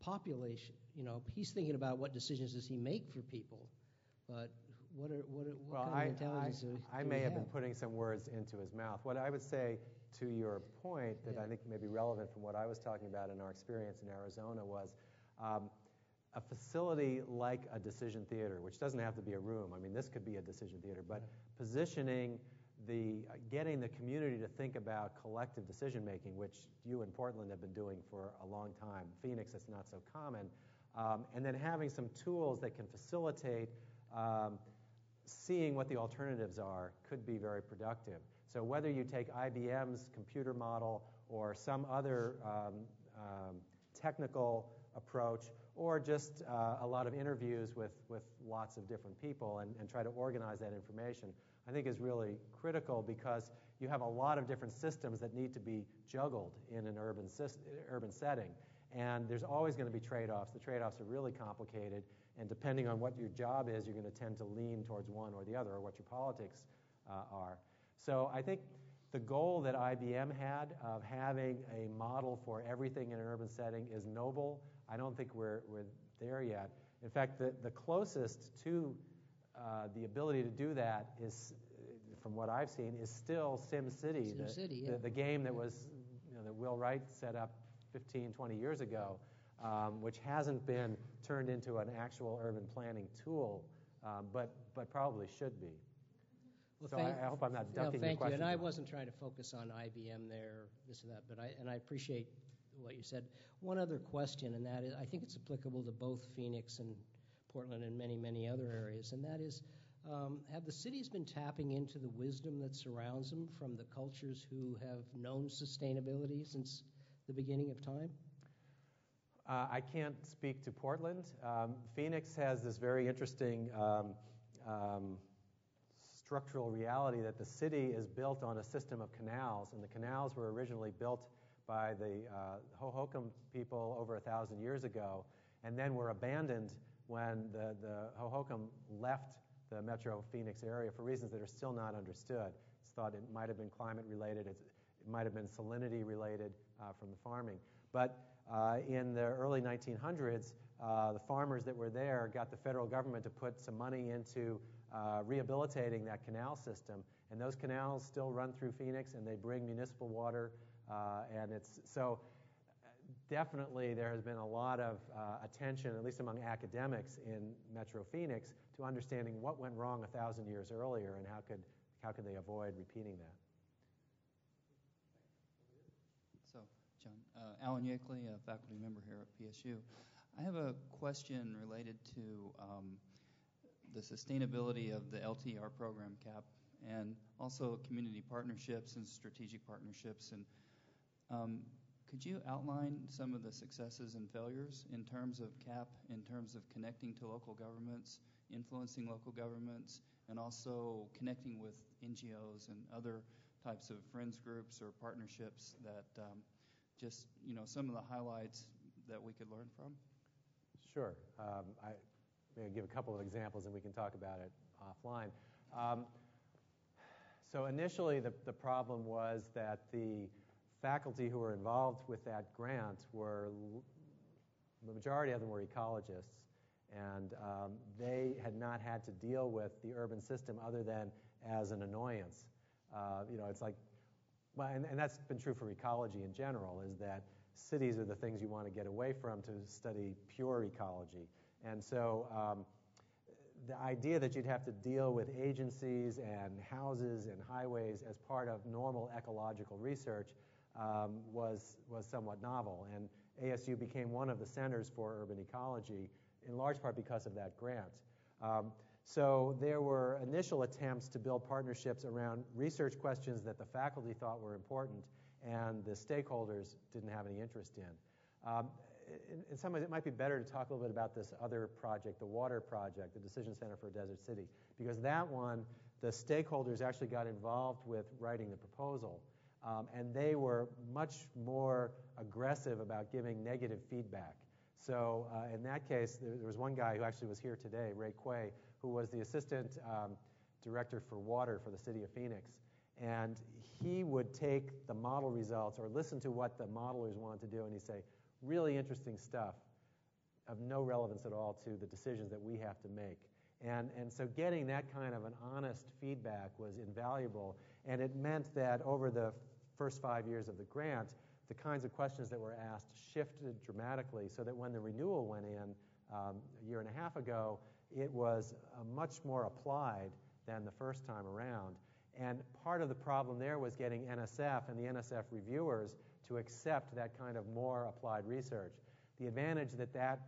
population. You know, he's thinking about what decisions does he make for people, but what kind of intelligence do I may have been putting some words into his mouth. What I would say to your point that I think may be relevant from what I was talking about in our experience in Arizona was a facility like a decision theater, which doesn't have to be a room. I mean, this could be a decision theater, but positioning getting the community to think about collective decision making, which you in Portland have been doing for a long time. Phoenix, it's not so common. And then having some tools that can facilitate seeing what the alternatives are could be very productive. So whether you take IBM's computer model or some other technical approach, or just a lot of interviews with lots of different people and try to organize that information, I think is really critical, because you have a lot of different systems that need to be juggled in an urban setting. And there's always going to be trade-offs. The trade-offs are really complicated, and depending on what your job is, you're going to tend to lean towards one or the other, or what your politics are. So I think the goal that IBM had of having a model for everything in an urban setting is noble. I don't think we're there yet. In fact, the closest to the ability to do that is, from what I've seen, is still SimCity, the game that was, that Will Wright set up 15, 20 years ago, which hasn't been turned into an actual urban planning tool, but probably should be. Well, so I hope I'm not ducking thank your question. You. And I wasn't trying to focus on IBM there, this and that, but I appreciate what you said. One other question, and that is, I think it's applicable to both Phoenix and Portland and many, many other areas, and that is, have the cities been tapping into the wisdom that surrounds them from the cultures who have known sustainability since the beginning of time? I can't speak to Portland. Phoenix has this very interesting structural reality that the city is built on a system of canals, and the canals were originally built by the Hohokam people over 1,000 years ago, and then were abandoned when the Hohokam left the Metro Phoenix area for reasons that are still not understood. It's thought it might have been climate related, it might have been salinity related from the farming. But in the early 1900s, the farmers that were there got the federal government to put some money into rehabilitating that canal system, and those canals still run through Phoenix, and they bring municipal water, and it's so definitely there has been a lot of attention, at least among academics in Metro Phoenix, to understanding what went wrong 1,000 years earlier and how could they avoid repeating that. So, John, Alan Yakeley, a faculty member here at PSU. I have a question related to the sustainability of the LTER program, CAP, and also community partnerships and strategic partnerships. And could you outline some of the successes and failures in terms of CAP, in terms of connecting to local governments, influencing local governments, and also connecting with NGOs and other types of friends groups or partnerships that just, some of the highlights that we could learn from? Sure. I'm going to give a couple of examples and we can talk about it offline. So initially the problem was that the faculty who were involved with that grant the majority of them were ecologists, and they had not had to deal with the urban system other than as an annoyance. It's like, well, and that's been true for ecology in general, is that cities are the things you want to get away from to study pure ecology. And so the idea that you'd have to deal with agencies and houses and highways as part of normal ecological research was somewhat novel. And ASU became one of the centers for urban ecology, in large part because of that grant. So there were initial attempts to build partnerships around research questions that the faculty thought were important and the stakeholders didn't have any interest in. In some ways, it might be better to talk a little bit about this other project, the water project, the Decision Center for a Desert City, because that one, the stakeholders actually got involved with writing the proposal, and they were much more aggressive about giving negative feedback. So in that case, there was one guy who actually was here today, Ray Quay, who was the assistant director for water for the city of Phoenix. And he would take the model results or listen to what the modelers wanted to do, and he'd say, really interesting stuff of no relevance at all to the decisions that we have to make. And so getting that kind of an honest feedback was invaluable, and it meant that over the first 5 years of the grant, the kinds of questions that were asked shifted dramatically, so that when the renewal went in a year and a half ago, it was much more applied than the first time around. And part of the problem there was getting NSF and the NSF reviewers to accept that kind of more applied research. The advantage that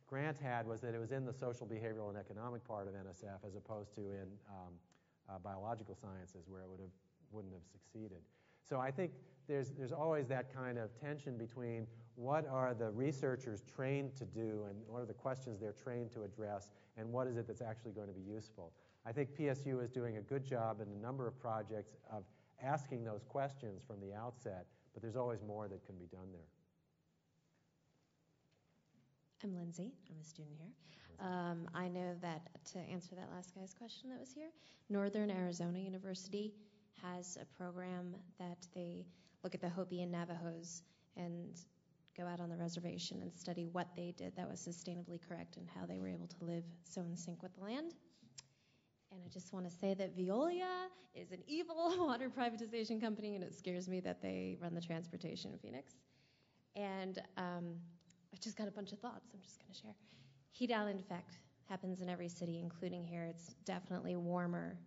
grant had was that it was in the social, behavioral, and economic part of NSF as opposed to in biological sciences where it wouldn't have succeeded. So I think there's always that kind of tension between what are the researchers trained to do and what are the questions they're trained to address and what is it that's actually going to be useful. I think PSU is doing a good job in a number of projects of asking those questions from the outset, but there's always more that can be done there. I'm Lindsay. I'm a student here. I know that to answer that last guy's question that was here, Northern Arizona University has a program that they look at the Hopi and Navajos and go out on the reservation and study what they did that was sustainably correct and how they were able to live so in sync with the land. And I just want to say that Veolia is an evil water privatization company, and it scares me that they run the transportation in Phoenix. And I just got a bunch of thoughts I'm just going to share. Heat island effect happens in every city, including here. It's definitely warmer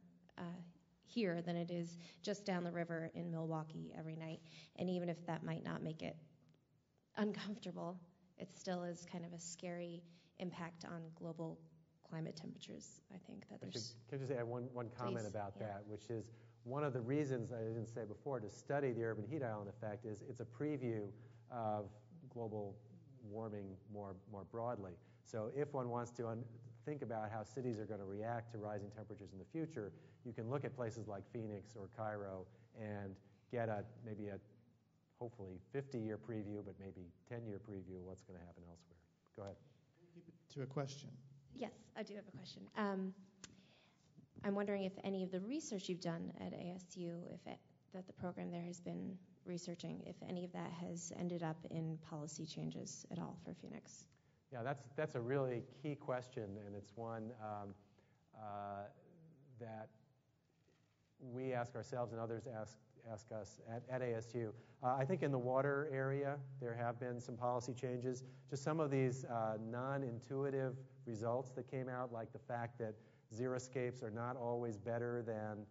here than it is just down the river in Milwaukee every night. And even if that might not make it uncomfortable, it still is kind of a scary impact on global climate temperatures. I think that there's... Can I just add one comment about that, which is one of the reasons I didn't say before to study the urban heat island effect is it's a preview of global warming more broadly. So if one wants to think about how cities are going to react to rising temperatures in the future, you can look at places like Phoenix or Cairo and get maybe a hopefully 50-year preview, but maybe 10-year preview of what's going to happen elsewhere. Go ahead. Keep it to a question. Yes, I do have a question. I'm wondering if any of the research you've done at ASU, that the program there has been researching, if any of that has ended up in policy changes at all for Phoenix. Yeah, that's a really key question, and it's one that we ask ourselves and others ask us at ASU. I think in the water area there have been some policy changes. Just some of these non-intuitive results that came out, like the fact that xeriscapes are not always better than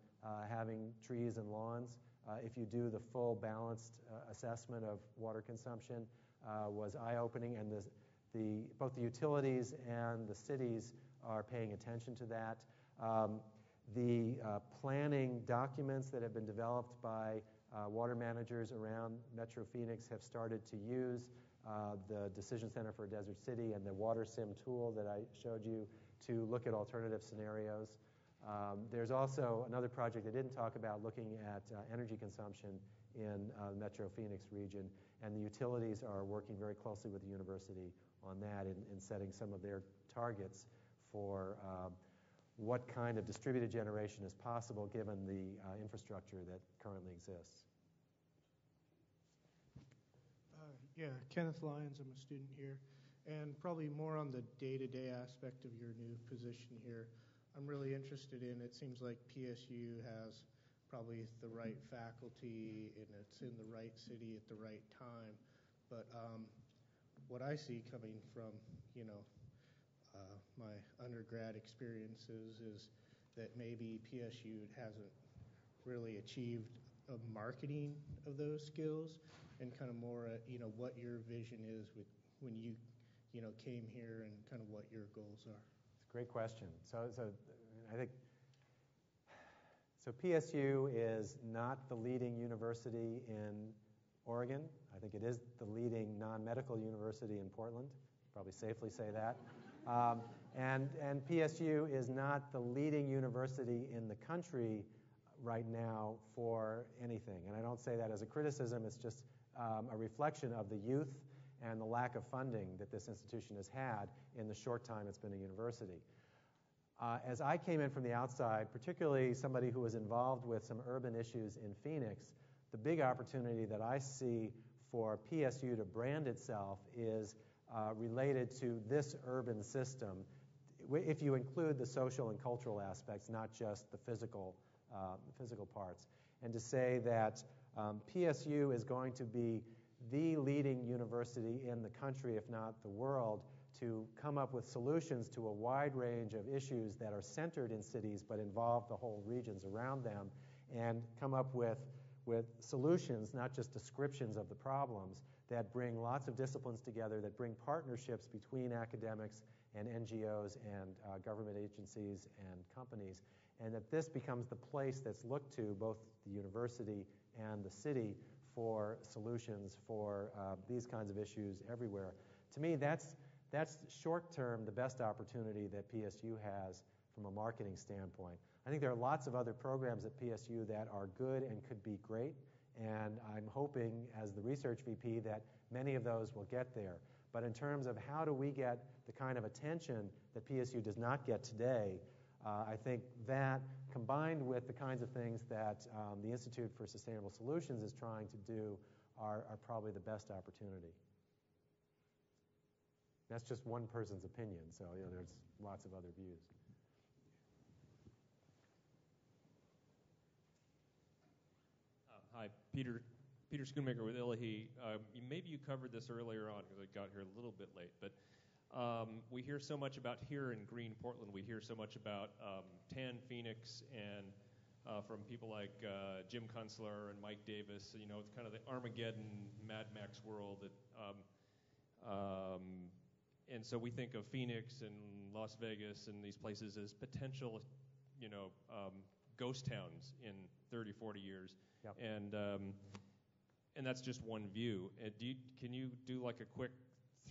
having trees and lawns. If you do the full balanced assessment of water consumption, was eye-opening, and both the utilities and the cities are paying attention to that. The planning documents that have been developed by water managers around Metro Phoenix have started to use the Decision Center for a Desert City and the Water Sim tool that I showed you to look at alternative scenarios. There's also another project I didn't talk about looking at energy consumption in the Metro Phoenix region, and the utilities are working very closely with the university on that in setting some of their targets for what kind of distributed generation is possible given the infrastructure that currently exists. Yeah, Kenneth Lyons, I'm a student here, and probably more on the day-to-day aspect of your new position here. I'm really interested in, it seems like PSU has probably the right faculty and it's in the right city at the right time, but what I see coming from, my undergrad experiences is that maybe PSU hasn't really achieved a marketing of those skills, and kind of more what your vision is with when you came here and kind of what your goals are. It's a great question. So I think PSU is not the leading university in Oregon. I think it is the leading non-medical university in Portland. Probably safely say that. And PSU is not the leading university in the country right now for anything. And I don't say that as a criticism. It's just a reflection of the youth and the lack of funding that this institution has had in the short time it's been a university. As I came in from the outside, particularly somebody who was involved with some urban issues in Phoenix, the big opportunity that I see for PSU to brand itself is related to this urban system, if you include the social and cultural aspects, not just the physical parts. And to say that PSU is going to be the leading university in the country, if not the world, to come up with solutions to a wide range of issues that are centered in cities but involve the whole regions around them, and come up with solutions, not just descriptions of the problems, that bring lots of disciplines together, that bring partnerships between academics and NGOs and government agencies and companies, and that this becomes the place that's looked to, both the university and the city, for solutions for these kinds of issues everywhere. To me, that's short-term the best opportunity that PSU has from a marketing standpoint. I think there are lots of other programs at PSU that are good and could be great, and I'm hoping, as the research VP, that many of those will get there. But in terms of how do we get the kind of attention that PSU does not get today, I think that, combined with the kinds of things that the Institute for Sustainable Solutions is trying to do, are probably the best opportunity. That's just one person's opinion, so there's lots of other views. Hi, Peter Schoonmaker with Illahee. Maybe you covered this earlier on because I got here a little bit late, but we hear so much about here in green Portland, we hear so much about tan Phoenix and from people like Jim Kunstler and Mike Davis. It's kind of the Armageddon, Mad Max world. And so we think of Phoenix and Las Vegas and these places as potential, ghost towns in 30, 40 years. Yep. And that's just one view. Can you do like a quick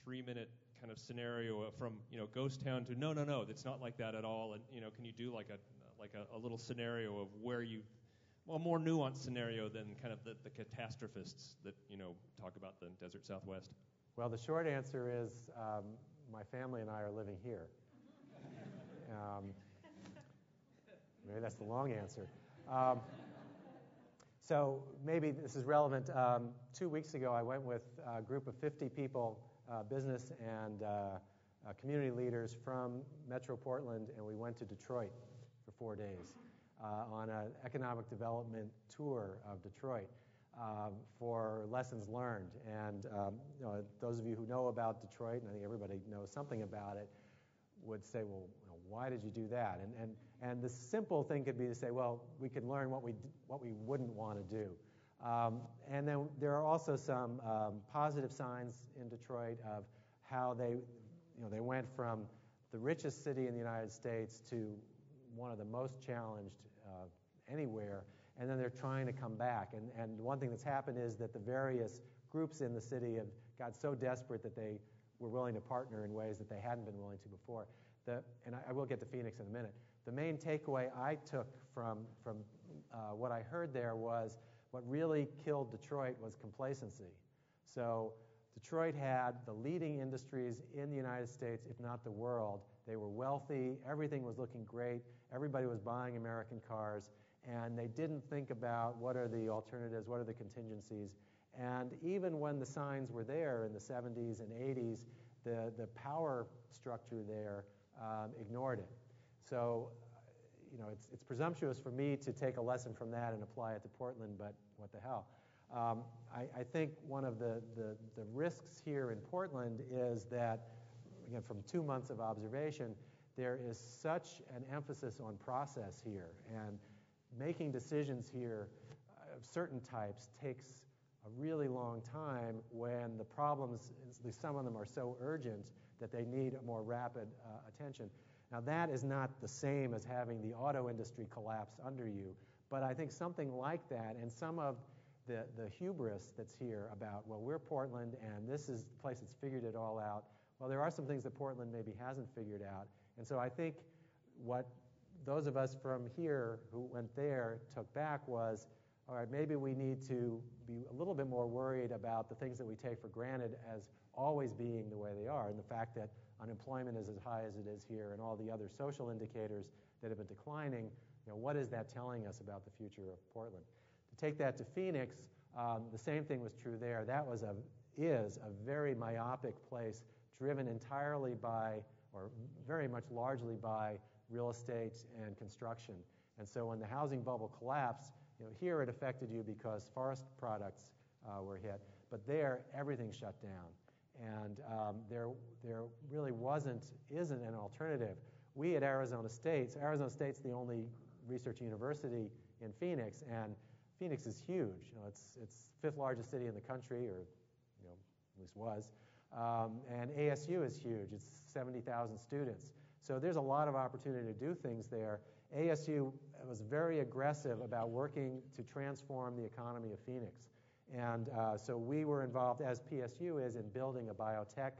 3-minute kind of scenario from ghost town to no, it's not like that at all? And can you do like a little scenario of where a more nuanced scenario than kind of the catastrophists that talk about the desert Southwest? Well, the short answer is my family and I are living here. Maybe that's the long answer. So maybe this is relevant. 2 weeks ago, I went with a group of 50 people, business and community leaders from Metro Portland, and we went to Detroit for 4 days on an economic development tour of Detroit for lessons learned. And those of you who know about Detroit, and I think everybody knows something about it, would say, well, why did you do that? And the simple thing could be to say, well, we could learn what we wouldn't want to do. And then there are also some positive signs in Detroit of how they went from the richest city in the United States to one of the most challenged anywhere, and then they're trying to come back. And one thing that's happened is that the various groups in the city have got so desperate that they were willing to partner in ways that they hadn't been willing to before. And I will get to Phoenix in a minute. The main takeaway I took from what I heard there was what really killed Detroit was complacency. So Detroit had the leading industries in the United States, if not the world. They were wealthy. Everything was looking great. Everybody was buying American cars. And they didn't think about what are the alternatives, what are the contingencies. And even when the signs were there in the 70s and 80s, the power structure there ignored it. So, it's presumptuous for me to take a lesson from that and apply it to Portland, but what the hell. I think one of the risks here in Portland is that, again, from 2 months of observation, there is such an emphasis on process here. And making decisions here of certain types takes a really long time when the problems, at least some of them, are so urgent that they need a more rapid attention. Now, that is not the same as having the auto industry collapse under you, but I think something like that, and some of the hubris that's here about, well, we're Portland, and this is the place that's figured it all out. Well, there are some things that Portland maybe hasn't figured out, and so I think what those of us from here who went there took back was, all right, maybe we need to be a little bit more worried about the things that we take for granted as always being the way they are, and the fact that unemployment is as high as it is here and all the other social indicators that have been declining. What is that telling us about the future of Portland? To take that to Phoenix, the same thing was true there. That is a very myopic place, driven entirely by, or very much largely by, real estate and construction. And so when the housing bubble collapsed, here it affected you because forest products were hit, but there everything shut down. And there really isn't an alternative. We at Arizona State's the only research university in Phoenix, and Phoenix is huge. It's fifth largest city in the country, or at least was. And ASU is huge. It's 70,000 students. So there's a lot of opportunity to do things there. ASU was very aggressive about working to transform the economy of Phoenix. And so we were involved, as PSU is, in building a biotech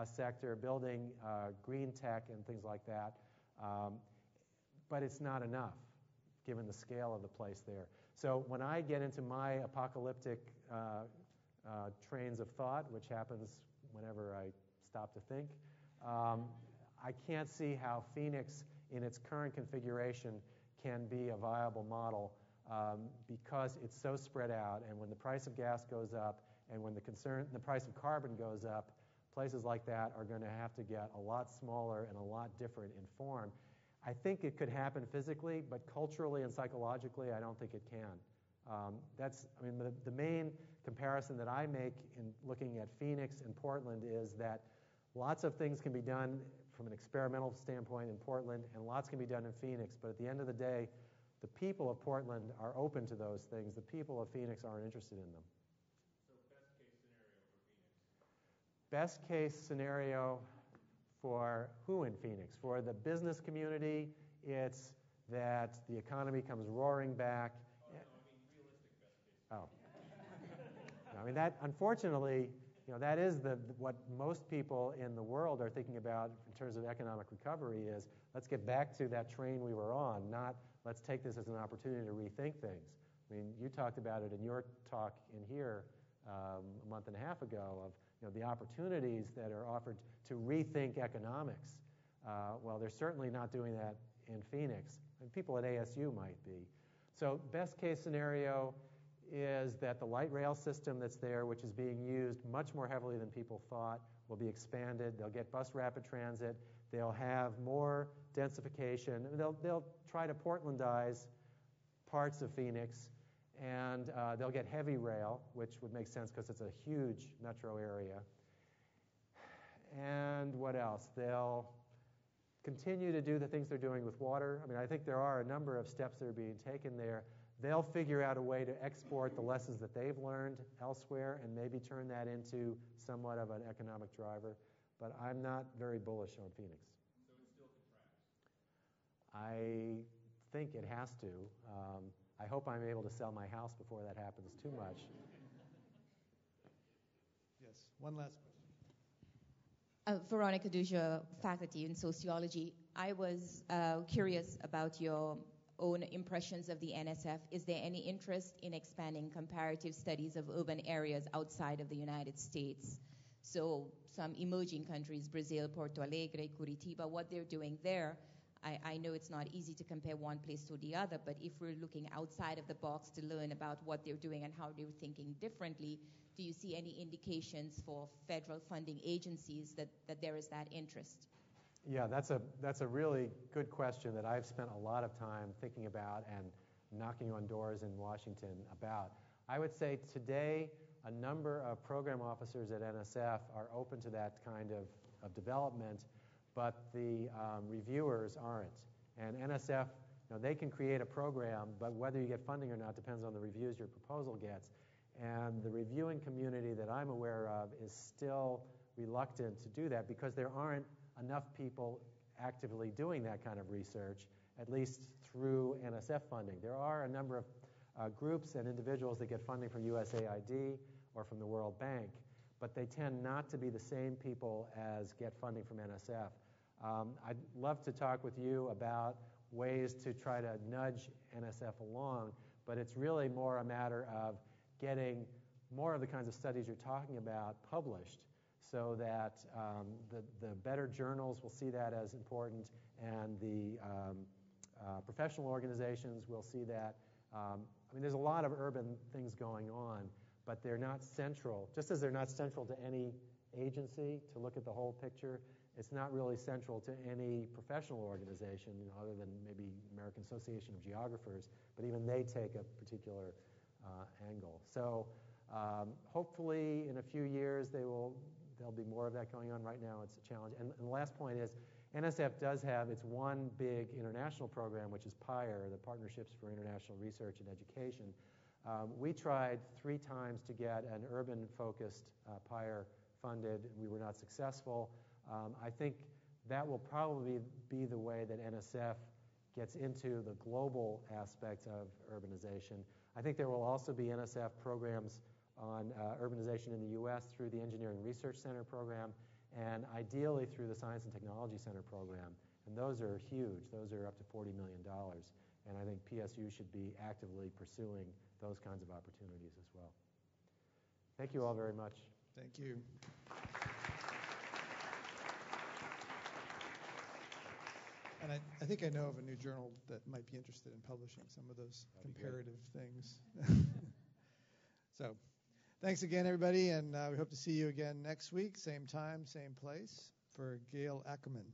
sector, building green tech and things like that. But it's not enough, given the scale of the place there. So when I get into my apocalyptic trains of thought, which happens whenever I stop to think, I can't see how Phoenix, in its current configuration, can be a viable model because it's so spread out, and when the price of gas goes up, and when the price of carbon goes up, places like that are going to have to get a lot smaller and a lot different in form. I think it could happen physically, but culturally and psychologically, I don't think it can. The main comparison that I make in looking at Phoenix and Portland is that lots of things can be done from an experimental standpoint in Portland, and lots can be done in Phoenix, but at the end of the day, the people of Portland are open to those things. The people of Phoenix aren't interested in them. So best case scenario for who in Phoenix? For the business community, it's that the economy comes roaring back. That, unfortunately, that is what most people in the world are thinking about in terms of economic recovery is let's get back to that train we were on, not let's take this as an opportunity to rethink things. You talked about it in your talk in here a month and a half ago of the opportunities that are offered to rethink economics. Well, they're certainly not doing that in Phoenix. And people at ASU might be. So best case scenario is that the light rail system that's there, which is being used much more heavily than people thought, will be expanded. They'll get bus rapid transit. They'll have more densification. They'll try to Portlandize parts of Phoenix, and they'll get heavy rail, which would make sense because it's a huge metro area. And what else? They'll continue to do the things they're doing with water. I think there are a number of steps that are being taken there. They'll figure out a way to export the lessons that they've learned elsewhere and maybe turn that into somewhat of an economic driver. But I'm not very bullish on Phoenix. So it still contracts? I think it has to. I hope I'm able to sell my house before that happens too much. Yes, one last question. Veronica Duja, faculty in sociology. I was curious about your own impressions of the NSF. Is there any interest in expanding comparative studies of urban areas outside of the United States? So some emerging countries, Brazil, Porto Alegre, Curitiba, what they're doing there, I know it's not easy to compare one place to the other, but if we're looking outside of the box to learn about what they're doing and how they're thinking differently, do you see any indications for federal funding agencies that there is that interest? Yeah, that's a really good question that I've spent a lot of time thinking about and knocking on doors in Washington about. I would say today a number of program officers at NSF are open to that kind of development, but the reviewers aren't. And NSF, they can create a program, but whether you get funding or not depends on the reviews your proposal gets. And the reviewing community that I'm aware of is still reluctant to do that because there aren't enough people actively doing that kind of research, at least through NSF funding. There are a number of groups and individuals that get funding from USAID or from the World Bank, but they tend not to be the same people as get funding from NSF. I'd love to talk with you about ways to try to nudge NSF along, but it's really more a matter of getting more of the kinds of studies you're talking about published so that the better journals will see that as important and the professional organizations will see that. There's a lot of urban things going on, but they're not central. Just as they're not central to any agency to look at the whole picture, it's not really central to any professional organization, other than maybe American Association of Geographers, but even they take a particular angle. So hopefully in a few years there'll be more of that going on. Right now it's a challenge. And the last point is NSF does have its one big international program, which is PIRE, the Partnerships for International Research and Education. We tried 3 times to get an urban-focused PIRE funded. We were not successful. I think that will probably be the way that NSF gets into the global aspects of urbanization. I think there will also be NSF programs on urbanization in the U.S. through the Engineering Research Center program and ideally through the Science and Technology Center program. And those are huge. Those are up to $40 million. And I think PSU should be actively pursuing those kinds of opportunities as well. Thank you all very much. Thank you. And I think I know of a new journal that might be interested in publishing some of those comparative things. So Thanks again, everybody, and we hope to see you again next week, same time, same place, for Gail Ackerman.